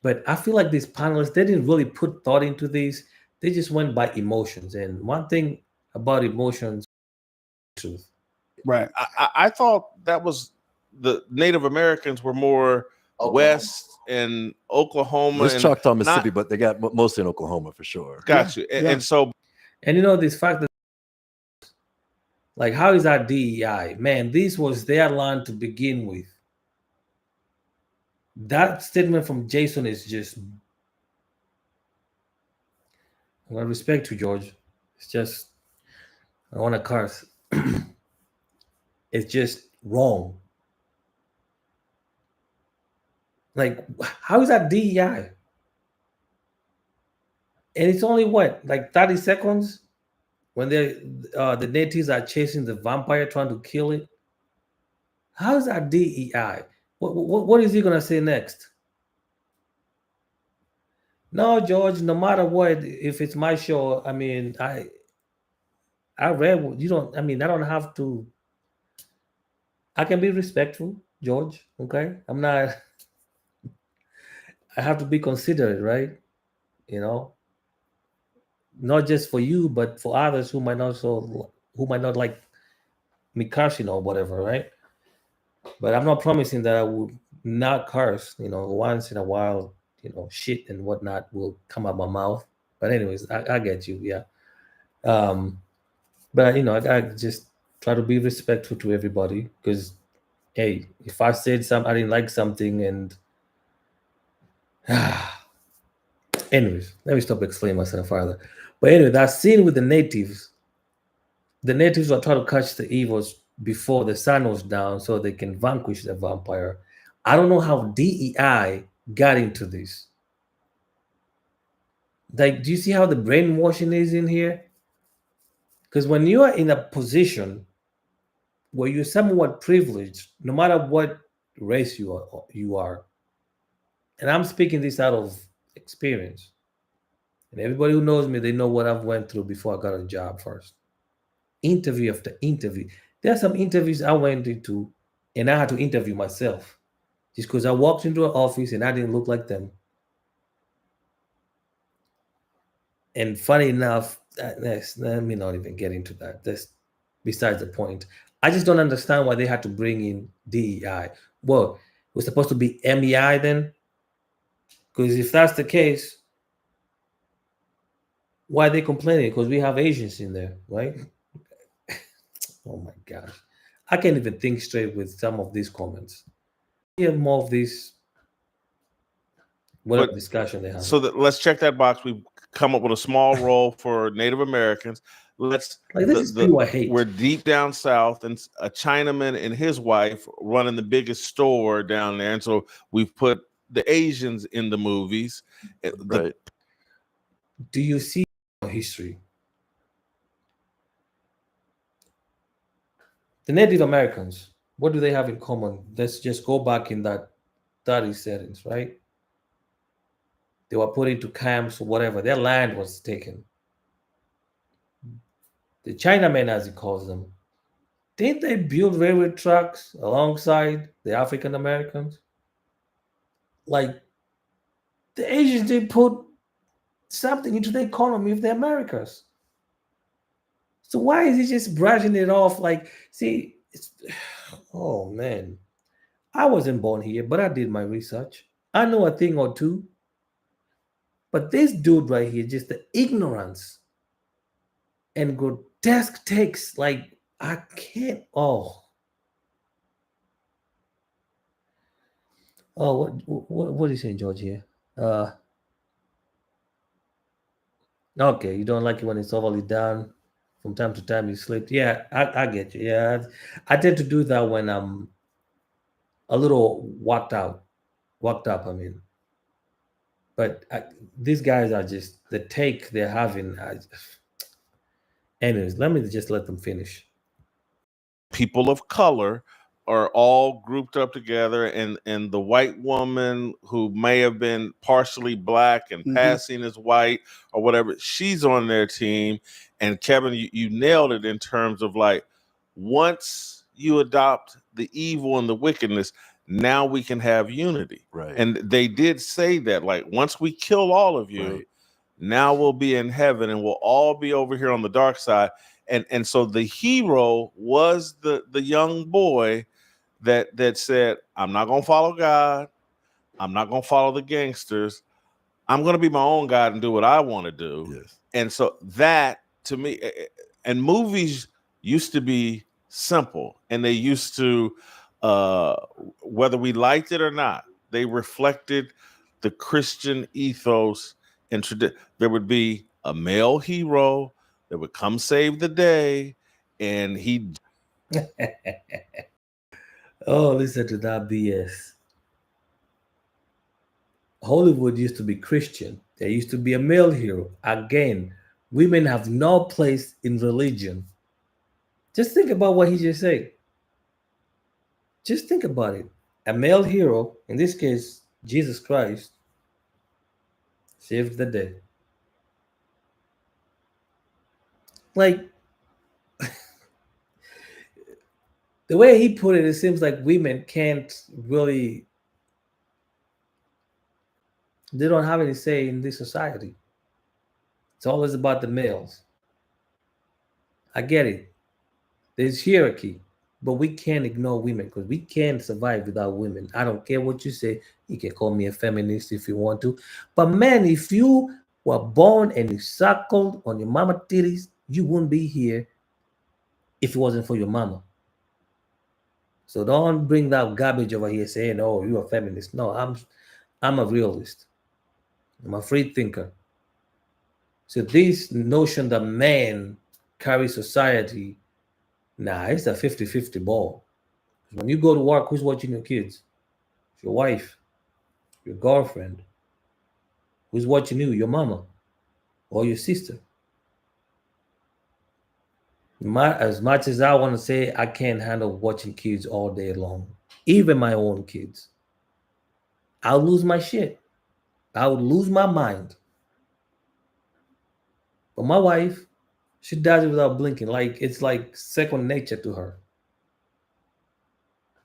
But I feel like these panelists, they didn't really put thought into these. They just went by emotions. And one thing about emotions, truth. Right. I thought that was the Native Americans were more West and Oklahoma. It's chalked on Mississippi, but they got mostly in Oklahoma for sure. Got you. And so. And you know, this fact that, like, how is that DEI? Man, this was their land to begin with. That statement from Jason is just, well, respect to George. It's just, I want to curse. It's just wrong. Like, how is that DEI? And it's only what, like 30 seconds when the natives are chasing the vampire, trying to kill it. How is that DEI? What is he gonna say next? No, George. No matter what, if it's my show, I mean, I read. You don't. I mean, I don't have to. I can be respectful, George. Okay, I'm not. I have to be considerate, right? You know, not just for you, but for others who might not like me cursing or whatever, right? But I'm not promising that I would not curse. You know, once in a while, you know, shit and whatnot will come out my mouth. But anyways, I get you, yeah. But you know, I just try to be respectful to everybody because, hey, if I said something, I didn't like something, and anyways, let me stop explaining myself further. But anyway, that scene with the natives were trying to catch the evils before the sun was down so they can vanquish the vampire. I don't know how DEI got into this. Like, do you see how the brainwashing is in here? Because when you are in a position where you're somewhat privileged, no matter what race you are, and I'm speaking this out of experience, and everybody who knows me, they know what I've went through before I got a job first. Interview after interview. There are some interviews I went into and I had to interview myself just because I walked into an office and I didn't look like them. And funny enough, let me not even get into that. besides the point. I just don't understand why they had to bring in DEI. Well, it was supposed to be MEI then? Because if that's the case, why are they complaining? Because we have Asians in there, right? Oh my gosh. I can't even think straight with some of these comments. We have more of this, whatever discussion they have. So let's check that box. We've come up with a small role for Native Americans. Let's this is pure hate. We're deep down south, and a Chinaman and his wife running the biggest store down there, and so we've put the Asians in the movies. Right. Do you see history? The Native Americans, what do they have in common? Let's just go back in that 30 settings, right? They were put into camps or whatever. Their land was taken. The Chinamen, as he calls them, didn't they build railroad tracks alongside the African Americans? Like, the Asians did put something into the economy of the Americas. So why is he just brushing it off? Like, see, oh man, I wasn't born here, but I did my research. I know a thing or two. But this dude right here, just the ignorance and grotesque takes, like, I can't. Oh, what are you saying, George? Here, okay, you don't like it when it's overly done. From time to time, you sleep. Yeah, I get you. Yeah, I tend to do that when I'm a little worked up. I mean, but these guys are just the take they're having. Anyways, let me just let them finish. People of color are all grouped up together, and the white woman who may have been partially black and passing as white or whatever, she's on their team. And Kevin, you nailed it in terms of, like, once you adopt the evil and the wickedness, now we can have unity. Right. And they did say that, like, once we kill all of you, now we'll be in heaven and we'll all be over here on the dark side. And so the hero was the young boy that said, I'm not going to follow God. I'm not going to follow the gangsters. I'm going to be my own God and do what I want to do. Yes. And so that, to me, and movies used to be simple, and they used to, whether we liked it or not, they reflected the Christian ethos and tradition. There would be a male hero that would come save the day, and he. Oh, listen to that BS. Hollywood used to be Christian. There used to be a male hero. Again, women have no place in religion. Just think about what he just said. Just think about it. A male hero, in this case, Jesus Christ, saved the day. Like, the way he put it seems like women can't really, they don't have any say in this society. It's always about the males. I get it. There's hierarchy, but we can't ignore women because we can't survive without women. I don't care what you say. You can call me a feminist if you want to. But man, if you were born and you suckled on your mama titties, you wouldn't be here if it wasn't for your mama. So don't bring that garbage over here saying, oh, you're a feminist. No, I'm a realist. I'm a free thinker. So this notion that men carry society, nah, it's a 50-50 ball. When you go to work, who's watching your kids? Your wife, your girlfriend. Who's watching you? Your mama or your sister. As much as I want to say, I can't handle watching kids all day long, even my own kids. I'll lose my shit. I would lose my mind. But my wife, she does it without blinking. Like, it's like second nature to her.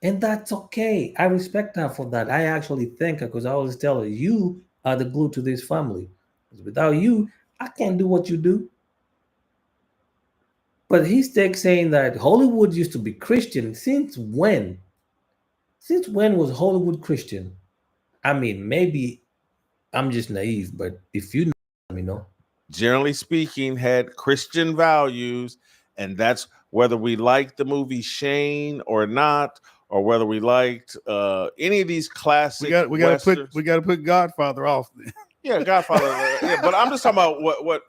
And that's okay. I respect her for that. I actually thank her because I always tell her, you are the glue to this family. Without you, I can't do what you do. But he's saying that Hollywood used to be Christian. Since when? Since when was Hollywood Christian? I mean, maybe I'm just naive, but if you know, let me know. Generally speaking, had Christian values, and that's whether we liked the movie Shane or not, or whether we liked any of these classic. We got to put Godfather off. Yeah, Godfather. Yeah, but I'm just talking about what.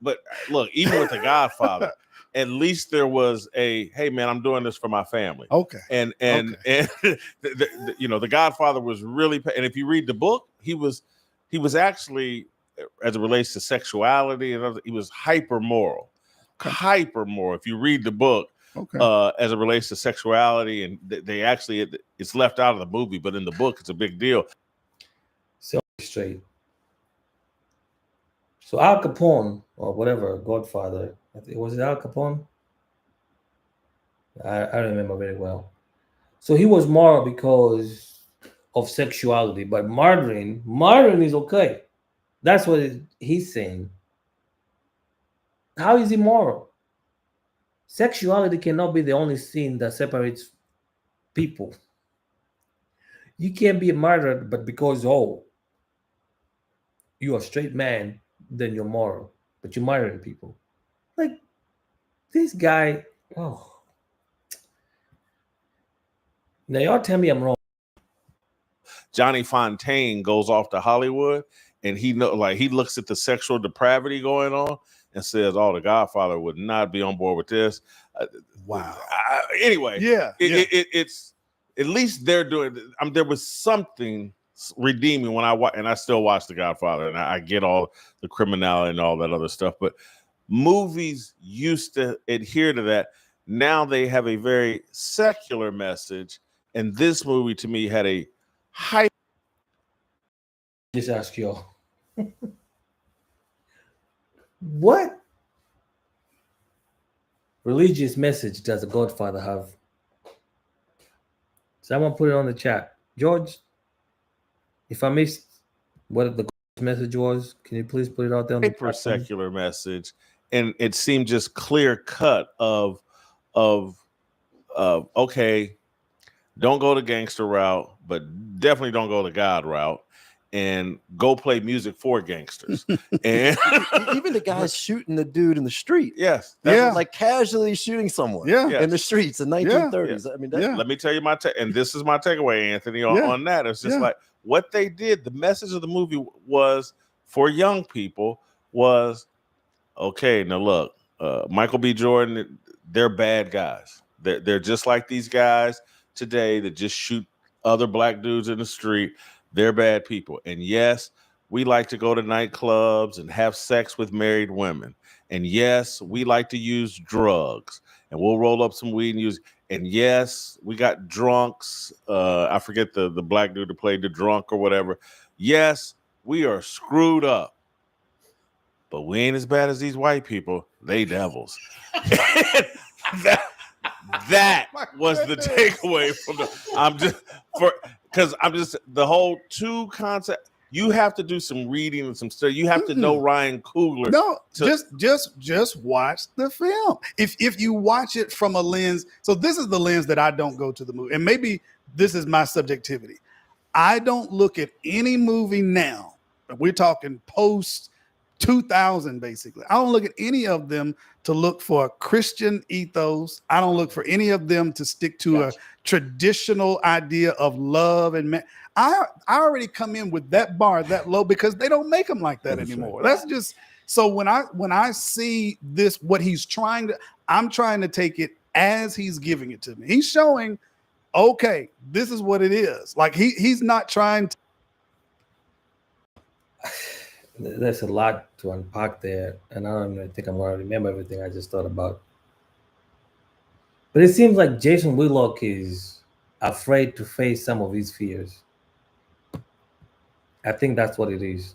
But look, even with the Godfather, at least there was a, hey man, I'm doing this for my family. Okay. And the Godfather was really, and if you read the book, he was actually, as it relates to sexuality and other, he was hyper moral. Hyper moral. If you read the book, as it relates to sexuality, and they actually, it's left out of the movie, but in the book, it's a big deal. So straight. So Al Capone, or whatever, Godfather, was it Al Capone? I remember very well. So he was moral because of sexuality, but murdering is okay. That's what he's saying. How is he moral? Sexuality cannot be the only sin that separates people. You can't be a murderer, but because, you're a straight man, then you're moral, but you're murdering people. Like, this guy, Now, y'all tell me I'm wrong. Johnny Fontaine goes off to Hollywood, and he looks at the sexual depravity going on and says, "Oh, the Godfather would not be on board with this." Wow. Anyway, it's at least they're doing. There was something redeeming when I still watch The Godfather, and I get all the criminality and all that other stuff. But movies used to adhere to that. Now they have a very secular message, and this movie to me had a high. Just ask y'all, what religious message does The Godfather have? Someone put it on the chat. George, if I missed what the message was, can you please put it out there on hyper secular message? And it seemed just clear cut of okay, don't go the gangster route, but definitely don't go the God route, and go play music for gangsters. And even the guys shooting the dude in the street. Yes. Like casually shooting someone in the streets in 1930s. I mean, let me tell you and this is my takeaway, Anthony, on that. It's just like what they did. The message of the movie was for young people was, okay, now look, Michael B. Jordan, they're bad guys. They're just like these guys today that just shoot other black dudes in the street. They're bad people. And yes, we like to go to nightclubs and have sex with married women. And yes, we like to use drugs, and we'll roll up some weed and use. And yes, we got drunks. I forget the black dude that played the drunk or whatever. Yes, we are screwed up, but we ain't as bad as these white people. They devils. That was the takeaway from the whole two concept. You have to do some reading and some study. You have to know Ryan Coogler. No, just watch the film. If you watch it from a lens, so this is the lens that I don't go to the movie, and maybe this is my subjectivity. I don't look at any movie now. We're talking post 2000, basically. I don't look at any of them to look for a Christian ethos. I don't look for any of them to stick to a traditional idea of love and I already come in with that bar that low because they don't make them like that anymore. That's just so when I see this, what he's trying to, I'm trying to take it as he's giving it to me. He's showing, okay, this is what it is. Like he's not trying to. There's a lot to unpack there, and I don't even think I'm going to remember everything I just thought about. But it seems like Jason Whitlock is afraid to face some of his fears. I think that's what it is.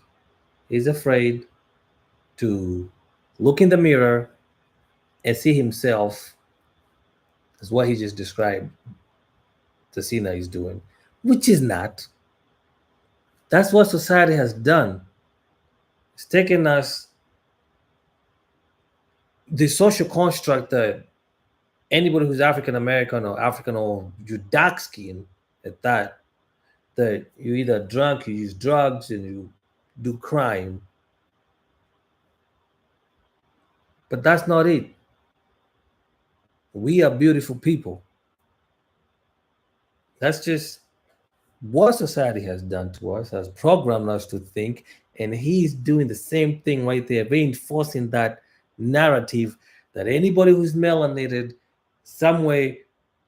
He's afraid to look in the mirror and see himself as what he just described the scene that he's doing, which is not. That's what society has done. It's taken us the social construct that anybody who's African American or African or you're dark skinned at that, that you're either drunk, you use drugs, and you do crime. But that's not it. We are beautiful people. That's just what society has done to us, has programmed us to think, and he's doing the same thing right there, reinforcing that narrative that anybody who's melanated, some way,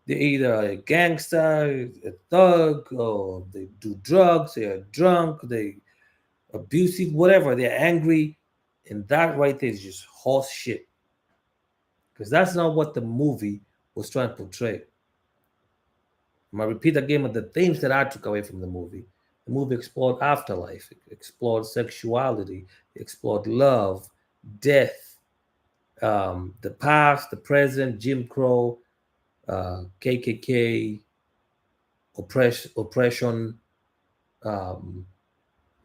they're either a gangster, a thug, or they do drugs, they're drunk, they abusive, whatever, they're angry, and that right there is just horse shit. Because that's not what the movie was trying to portray. I'm gonna repeat again of the themes that I took away from the movie. The movie explored afterlife, it explored sexuality, it explored love, death, the past, the present, Jim Crow, KKK, oppression.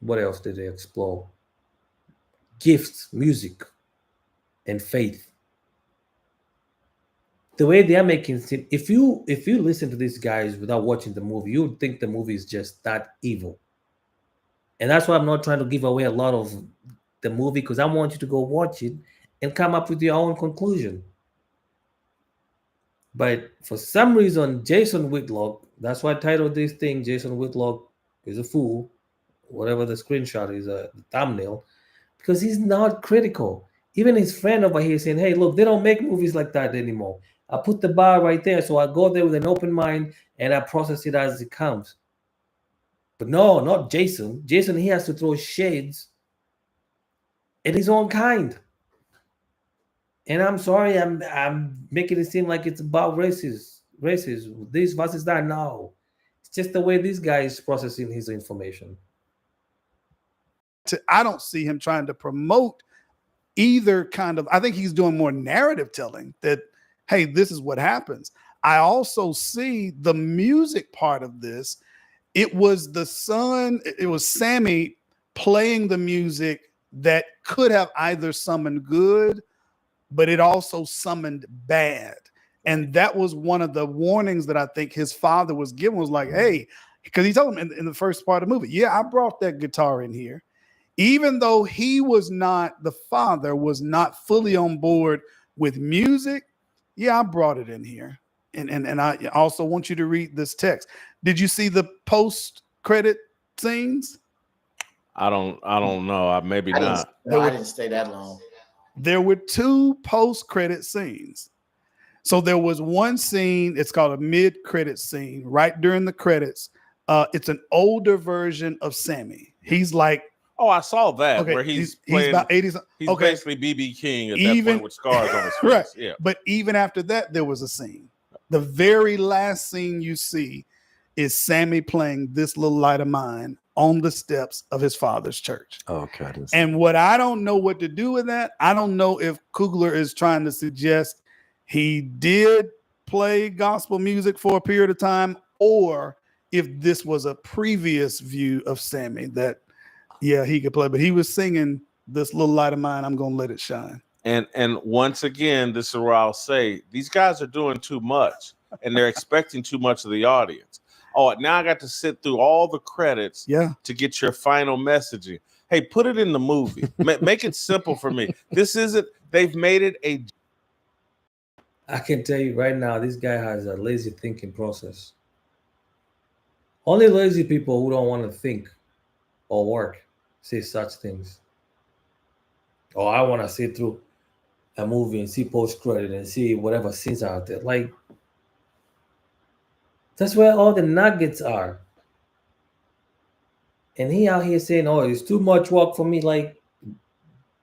What else did they explore? Gifts, music, and faith. The way they are making it, if you listen to these guys without watching the movie, you would think the movie is just that evil. And that's why I'm not trying to give away a lot of the movie, because I want you to go watch it and come up with your own conclusion. But for some reason, Jason Whitlock, that's why I titled this thing Jason Whitlock is a fool, whatever the screenshot is, the thumbnail, because he's not critical. Even his friend over here saying, hey, look, they don't make movies like that anymore. I put the bar right there, so I go there with an open mind and I process it as it comes. But no, not Jason. Jason, he has to throw shades at his own kind. And I'm sorry, I'm making it seem like it's about races, this versus that. No, it's just the way this guy is processing his information. I don't see him trying to promote either kind of. I think he's doing more narrative telling that, hey, this is what happens. I also see the music part of this. It was the son, it was Sammy playing the music that could have either summoned good, but it also summoned bad. And that was one of the warnings that I think his father was given, was like, hey, because he told him in the first part of the movie, yeah, I brought that guitar in here. Even though he was not, the father was not fully on board with music, yeah, I brought it in here. And I also want you to read this text. Did you see the post-credit scenes? I don't know. Maybe not. I didn't stay that long. There were two post-credit scenes. So there was one scene, it's called a mid-credit scene, right during the credits. It's an older version of Sammy. He's like, oh, I saw that, okay, where he's about 80. He's okay, basically BB King at that point with scars on his face. Right. Yeah. But even after that, there was a scene. The very last scene you see is Sammy playing This Little Light of Mine on the steps of his father's church. Okay. And what I don't know what to do with that, I don't know if Coogler is trying to suggest he did play gospel music for a period of time, or if this was a previous view of Sammy that, yeah, he could play, but he was singing This Little Light of Mine, I'm gonna let it shine. And once again, this is where I'll say these guys are doing too much, and they're expecting too much of the audience. Oh, now I got to sit through all the credits to get your final messaging. Hey, put it in the movie. Make it simple for me. This isn't, they've made it a. I can tell you right now, this guy has a lazy thinking process. Only lazy people who don't want to think or work say such things. Oh, I want to sit through a movie and see post-credit and see whatever scenes are out there. Like, that's where all the nuggets are. And he out here saying, oh, it's too much work for me. Like,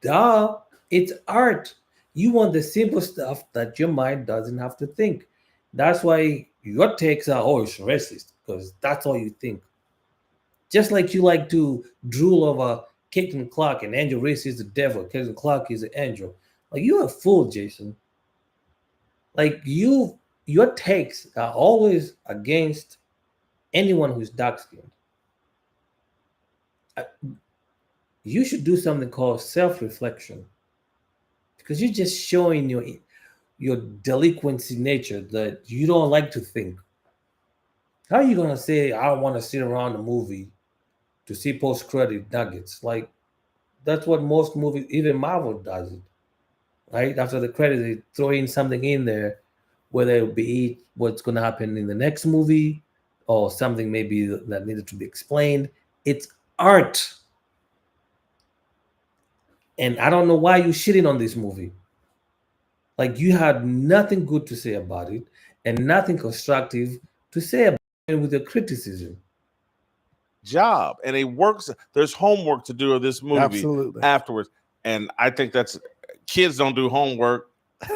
duh, it's art. You want the simple stuff that your mind doesn't have to think. That's why your takes are, oh, it's racist, because that's all you think. Just like you like to drool over Caitlin Clark and Angel Reese is the devil, Caitlin Clark is the angel. Like, you're a fool, Jason. Like, your takes are always against anyone who's dark-skinned. You should do something called self-reflection. because you're just showing your delinquency nature that you don't like to think. How are you gonna say I don't want to sit around the movie to see post credit nuggets? Like that's what most movies, even Marvel, does it. Right after the credits, they throw in something in there, whether it be what's gonna happen in the next movie or something maybe that needed to be explained. It's art, and I don't know why you're shitting on this movie. Like you had nothing good to say about it and nothing constructive to say about it with your criticism. Job, and it works. There's homework to do of this movie Absolutely. afterwards, and I think that's kids don't do homework.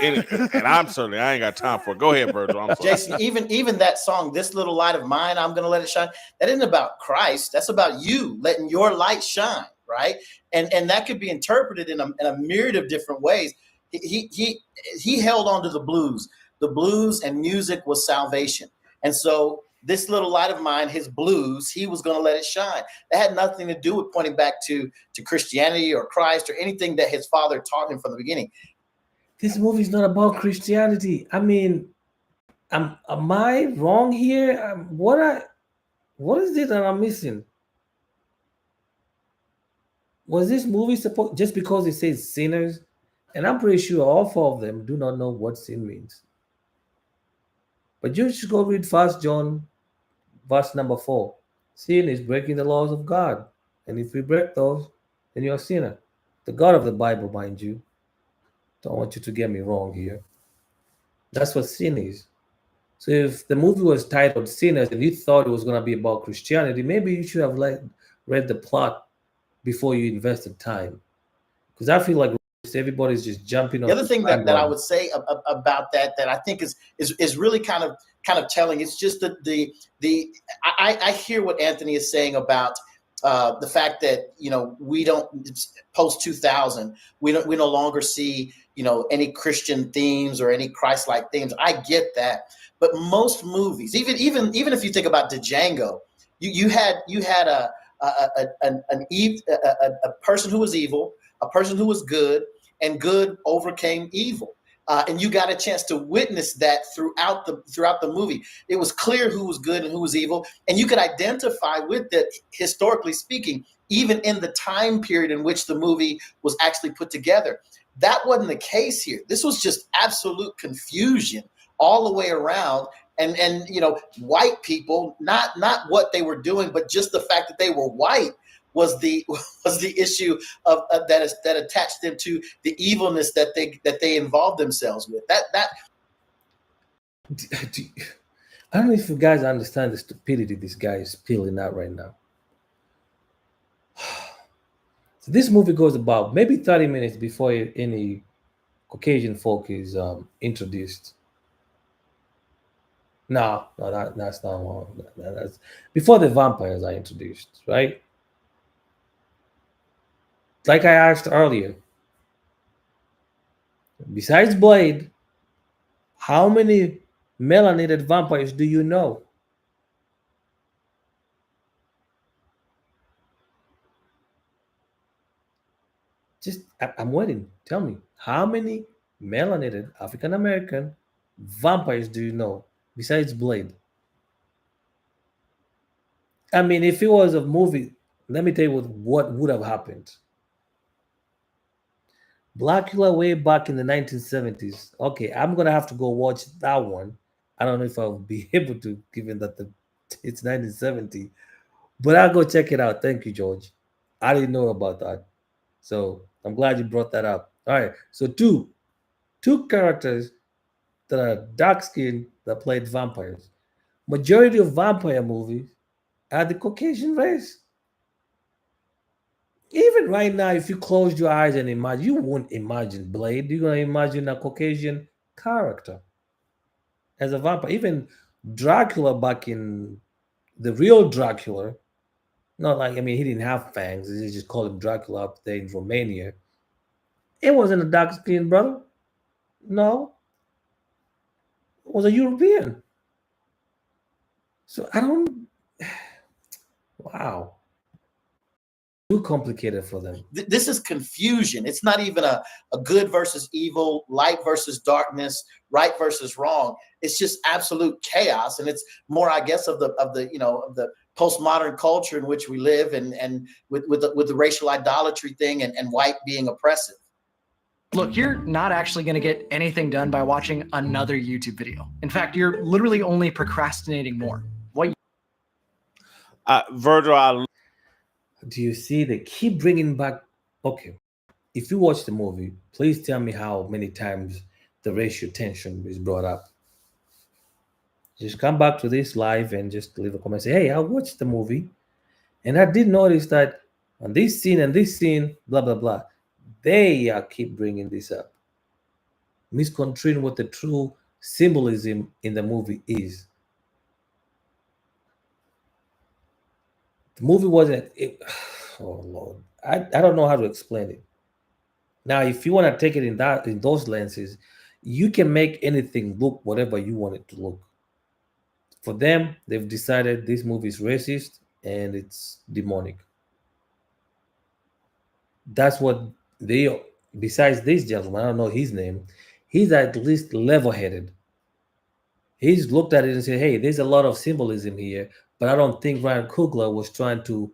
And I ain't got time for it. Go ahead, Virgil. I'm sorry. Jason, even that song, "This Little Light of Mine, I'm Gonna Let It Shine," that isn't about Christ. That's about you letting your light shine, right? And that could be interpreted in a myriad of different ways. He held on to the blues. The blues and music was salvation, and so this little light of mine, his blues, he was going to let it shine. That had nothing to do with pointing back to Christianity or Christ or anything that his father taught him from the beginning. This movie is not about Christianity. I mean, am I wrong here? What is it that I'm missing? Was this movie supposed just because it says sinners? And I'm pretty sure all four of them do not know what sin means. But you should go read First John, verse number 4. Sin is breaking the laws of God, and if we break those, then you're a sinner. The God of the Bible, mind you. Don't want you to get me wrong here. That's what sin is. So if the movie was titled Sinners and you thought it was going to be about Christianity, maybe you should have read the plot before you invested time. Because I feel like everybody's just jumping on. The other thing that I would say about that I think is really kind of telling. It's just I hear what Anthony is saying about the fact that we don't post 2000 we no longer see any Christian themes or any Christ-like themes. I get that, but most movies, even if you think about Django, you had a person who was evil, a person who was good, and good overcame evil. And you got a chance to witness that throughout the movie. It was clear who was good and who was evil, and you could identify with that historically speaking, even in the time period in which the movie was actually put together. That wasn't the case here. This was just absolute confusion all the way around. And white people, not what they were doing, but just the fact that they were white was the issue of that attached them to the evilness that they involved themselves with. That I don't know if you guys understand the stupidity this guy is spilling out right now. So this movie goes about maybe 30 minutes before any Caucasian folk is introduced. No, that's not one. That's before the vampires are introduced, right? Like I asked earlier, besides Blade, how many melanated vampires do you know? I'm waiting. Tell me, how many melanated African American vampires do you know besides Blade? I mean, if it was a movie, let me tell you what would have happened. Blackula way back in the 1970s. Okay, I'm gonna have to go watch that one. I don't know if I'll be able to, given that it's 1970, but I'll go check it out. Thank you, George. I didn't know about that, so I'm glad you brought that up. All right, so two characters that are dark skinned that played vampires. Majority of vampire movies are the Caucasian race. Even right now, if you close your eyes and imagine, you won't imagine Blade. You're gonna imagine a Caucasian character as a vampire. Even Dracula back in the real Dracula, not like, I mean, he didn't have fangs. They just called him Dracula up there in Romania. It wasn't a dark skinned brother. No, it was a European. So I don't. Wow. too complicated for them. This is confusion. It's not even a good versus evil, light versus darkness, right versus wrong. It's just absolute chaos, and it's more, I guess, of the postmodern culture in which we live, and with the racial idolatry thing, and white being oppressive. Look, you're not actually going to get anything done by watching another YouTube video. In fact, you're literally only procrastinating more. Virgil, Do you see they keep bringing back? Okay, if you watch the movie, please tell me how many times the racial tension is brought up. Just come back to this live and just leave a comment. Say, hey, I watched the movie, and I did notice that on this scene and this scene, blah blah blah. They keep bringing this up, misconstruing what the true symbolism in the movie is. The movie wasn't. Oh Lord, I don't know how to explain it. Now, if you want to take it in those lenses, you can make anything look whatever you want it to look. For them, they've decided this movie is racist and it's demonic. That's what they. Besides this gentleman, I don't know his name. He's at least level-headed. He's looked at it and said, "Hey, there's a lot of symbolism here." But I don't think Ryan Coogler was trying to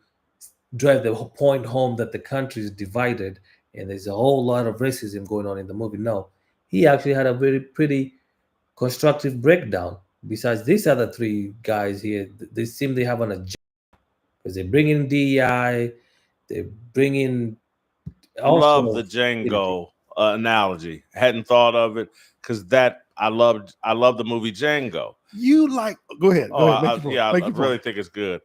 drive the point home that the country is divided and there's a whole lot of racism going on in the movie. No, he actually had a pretty constructive breakdown. Besides these other three guys here, they seem they have an agenda because they bring in DEI, they bring in. Love the Django analogy. Hadn't thought of it because I loved the movie Django. You like? Go ahead. I really think it's good.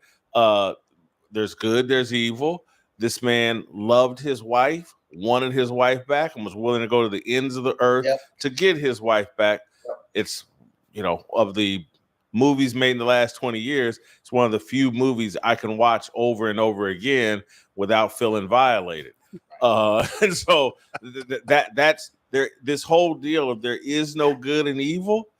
There's good, there's evil. This man loved his wife, wanted his wife back, and was willing to go to the ends of the earth to get his wife back. It's, of the movies made in the last 20 years, it's one of the few movies I can watch over and over again without feeling violated. And so that's there. This whole deal of there is no good and evil.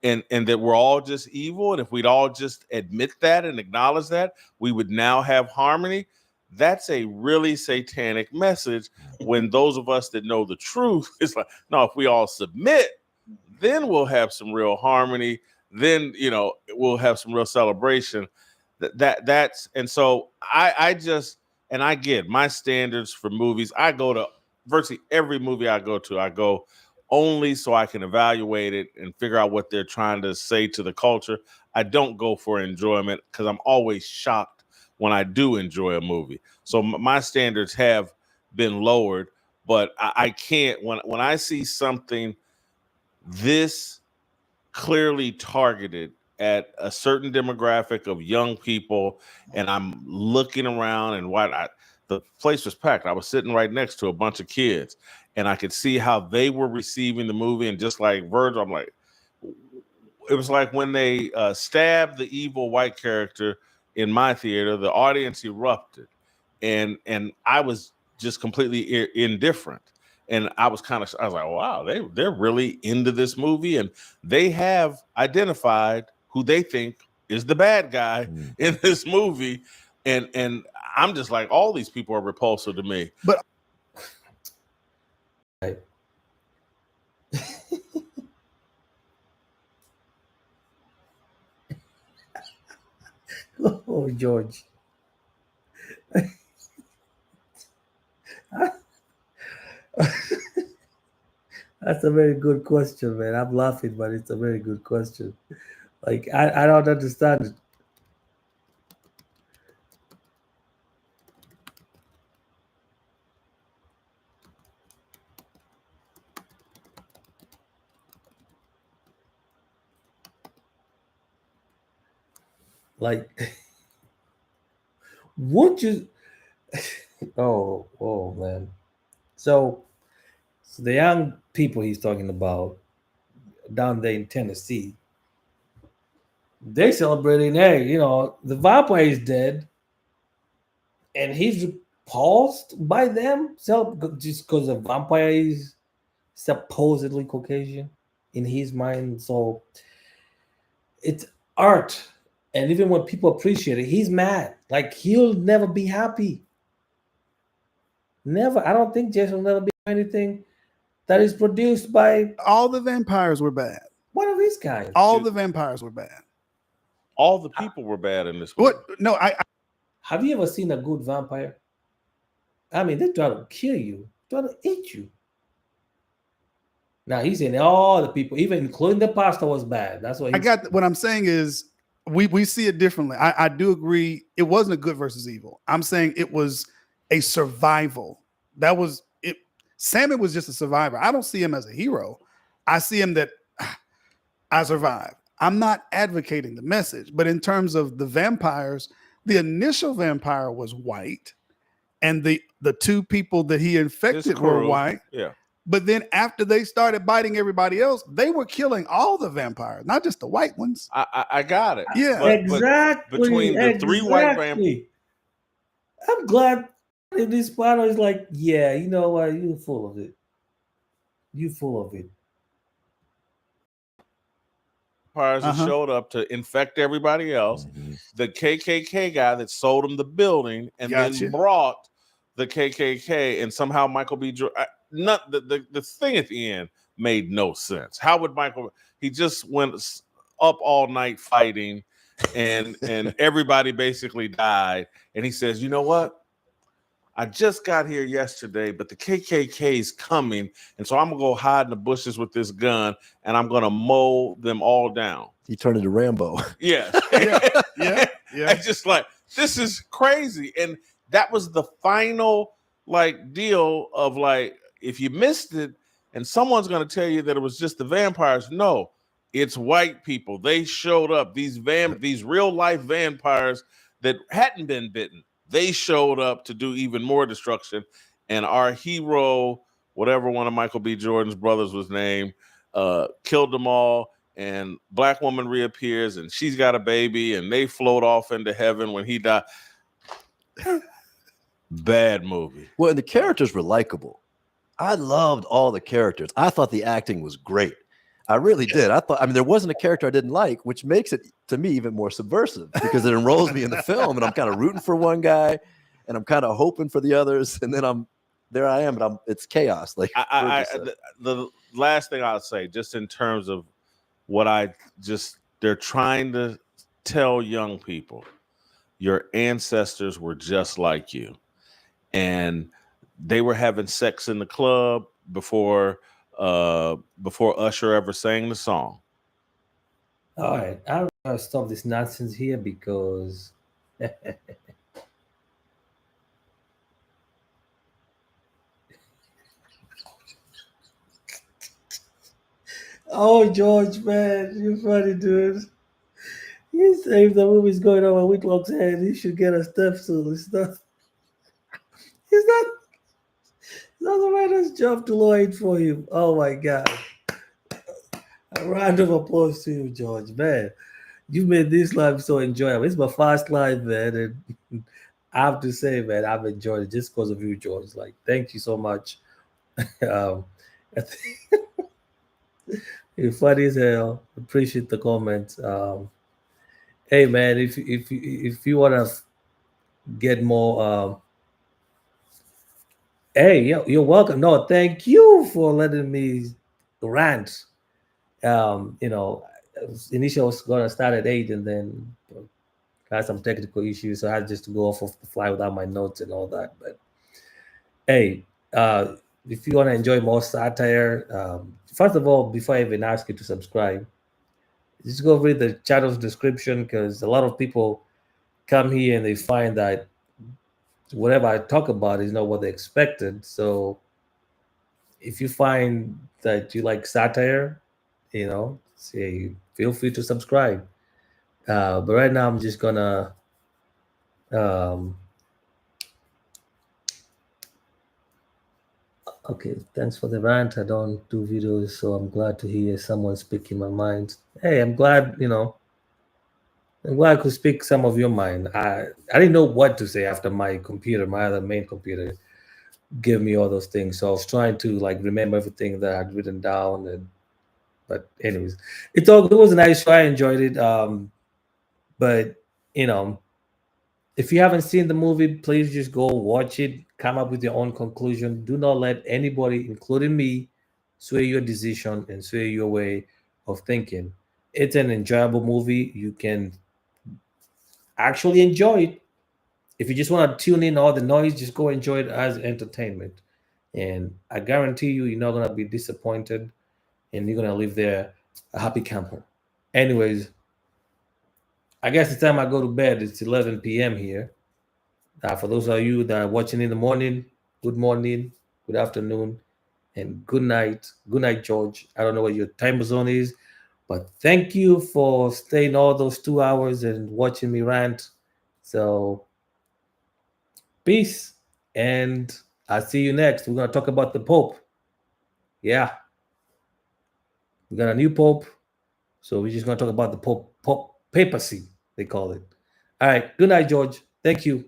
And that we're all just evil. And if we'd all just admit that and acknowledge that, we would now have harmony. That's a really satanic message when those of us that know the truth, it's like, no, if we all submit, then we'll have some real harmony. Then, we'll have some real celebration. That's and so I get my standards for movies. I go to virtually every movie I go only so I can evaluate it and figure out what they're trying to say to the culture. I don't go for enjoyment because I'm always shocked when I do enjoy a movie. So my standards have been lowered, but I can't, when I see something this clearly targeted at a certain demographic of young people, and I'm looking around and the place was packed. I was sitting right next to a bunch of kids, and I could see how they were receiving the movie. And just like Virgil, I'm like, it was like when they stabbed the evil white character in my theater, the audience erupted, and I was just completely indifferent. And I was like, wow, they're really into this movie, and they have identified who they think is the bad guy in this movie. And I'm just like, all these people are repulsive to me. But oh, George. That's a very good question, man. I'm laughing, but it's a very good question. Like, I don't understand it. Like, would you? Oh, man. So the young people he's talking about down there in Tennessee, they're celebrating, hey, the vampire is dead, and he's repulsed by them just because the vampire is supposedly Caucasian in his mind. So it's art. And even when people appreciate it, he's mad. Like, he'll never be happy. Never. I don't think Jason will never be anything that is produced by All the vampires were bad. one of these guys. All the vampires were bad. All the people were bad in this movie. What? No, I Have you ever seen a good vampire? I mean, they try to kill you, try to eat you. Now he's saying all the people, even including the pastor, was bad. That's what I got. What I'm saying is we see it differently. I do agree. It wasn't a good versus evil. I'm saying it was a survival. That was it. Salmon was just a survivor. I don't see him as a hero. I see him that I survived. I'm not advocating the message, but in terms of the vampires, the initial vampire was white, and the two people that he infected were white. Yeah. But then after they started biting everybody else, they were killing all the vampires, not just the white ones. I got it. Yeah. But exactly. between the three white vampires. I'm glad in this panel is like, yeah, you know what? You're full of it. You full of it. That showed up to infect everybody else. The KKK guy that sold him the building and then brought the KKK, and somehow Michael B. Jordan. The thing at the end made no sense. How would Michael? He just went up all night fighting, and everybody basically died. And he says, "You know what? I just got here yesterday, but the KKK is coming, and so I'm gonna go hide in the bushes with this gun, and I'm gonna mow them all down." He turned into Rambo. Yeah. It's just like, this is crazy, and that was the final like deal of like, if you missed it, and someone's gonna tell you that it was just the vampires. No, it's white people. They showed up. These real life vampires that hadn't been bitten. They showed up to do even more destruction. And our hero, whatever one of Michael B. Jordan's brothers was named, killed them all. And black woman reappears, and she's got a baby, and they float off into heaven when he died. Bad movie. Well, and the characters were likable. I loved all the characters. I thought the acting was great. I really did. I mean, there wasn't a character I didn't like, which makes it, to me, even more subversive because it enrolls me in the film, and I'm kind of rooting for one guy, and I'm kind of hoping for the others, and then there I am, but it's chaos. Like the last thing I'll say, just in terms of what they're trying to tell young people, your ancestors were just like you, and they were having sex in the club before Usher ever sang the song. All right, I'm gonna stop this nonsense here because oh, George, man, you're funny, dude. You say if the movie's going on with Whitlock's head, he should get a stepstool. It's not the writer's job to lawyer for you. Oh my God. A round of applause to you, George. Man, you made this live so enjoyable. It's my first live, man. And I have to say, man, I've enjoyed it just because of you, George. Like, thank you so much. I think you're funny as hell. Appreciate the comments. Hey, man, if you want to get more, hey, you're welcome. No, thank you for letting me rant. Initially I was gonna start at 8 and then got some technical issues, so I had just to go off of the fly without my notes and all that. But hey, if you want to enjoy more satire, first of all, before I even ask you to subscribe, just go read the channel's description, because a lot of people come here and they find that whatever I talk about is not what they expected. So if you find that you like satire, say feel free to subscribe. But right now I'm just gonna okay, thanks for the rant. I don't do videos, so I'm glad to hear someone speaking my mind. Hey, I'm glad I could speak some of your mind. I didn't know what to say after my other main computer gave me all those things. So I was trying to remember everything that I'd written down. But anyways, it was a nice show. I enjoyed it. But If you haven't seen the movie, please just go watch it, come up with your own conclusion. Do not let anybody, including me, sway your decision and sway your way of thinking. It's an enjoyable movie. You can actually enjoy it. If you just want to tune in all the noise, just go enjoy it as entertainment. And I guarantee you, you're not going to be disappointed and you're going to live there a happy camper. Anyways, I guess the time I go to bed, it's 11 p.m. here. For those of you that are watching in the morning, good morning, good afternoon, and good night. Good night, George. I don't know what your time zone is, but thank you for staying all those 2 hours and watching me rant. So, peace, and I'll see you next. We're going to talk about the Pope. Yeah. We got a new Pope. So we're just going to talk about the Pope papacy, they call it. All right. Good night, George. Thank you.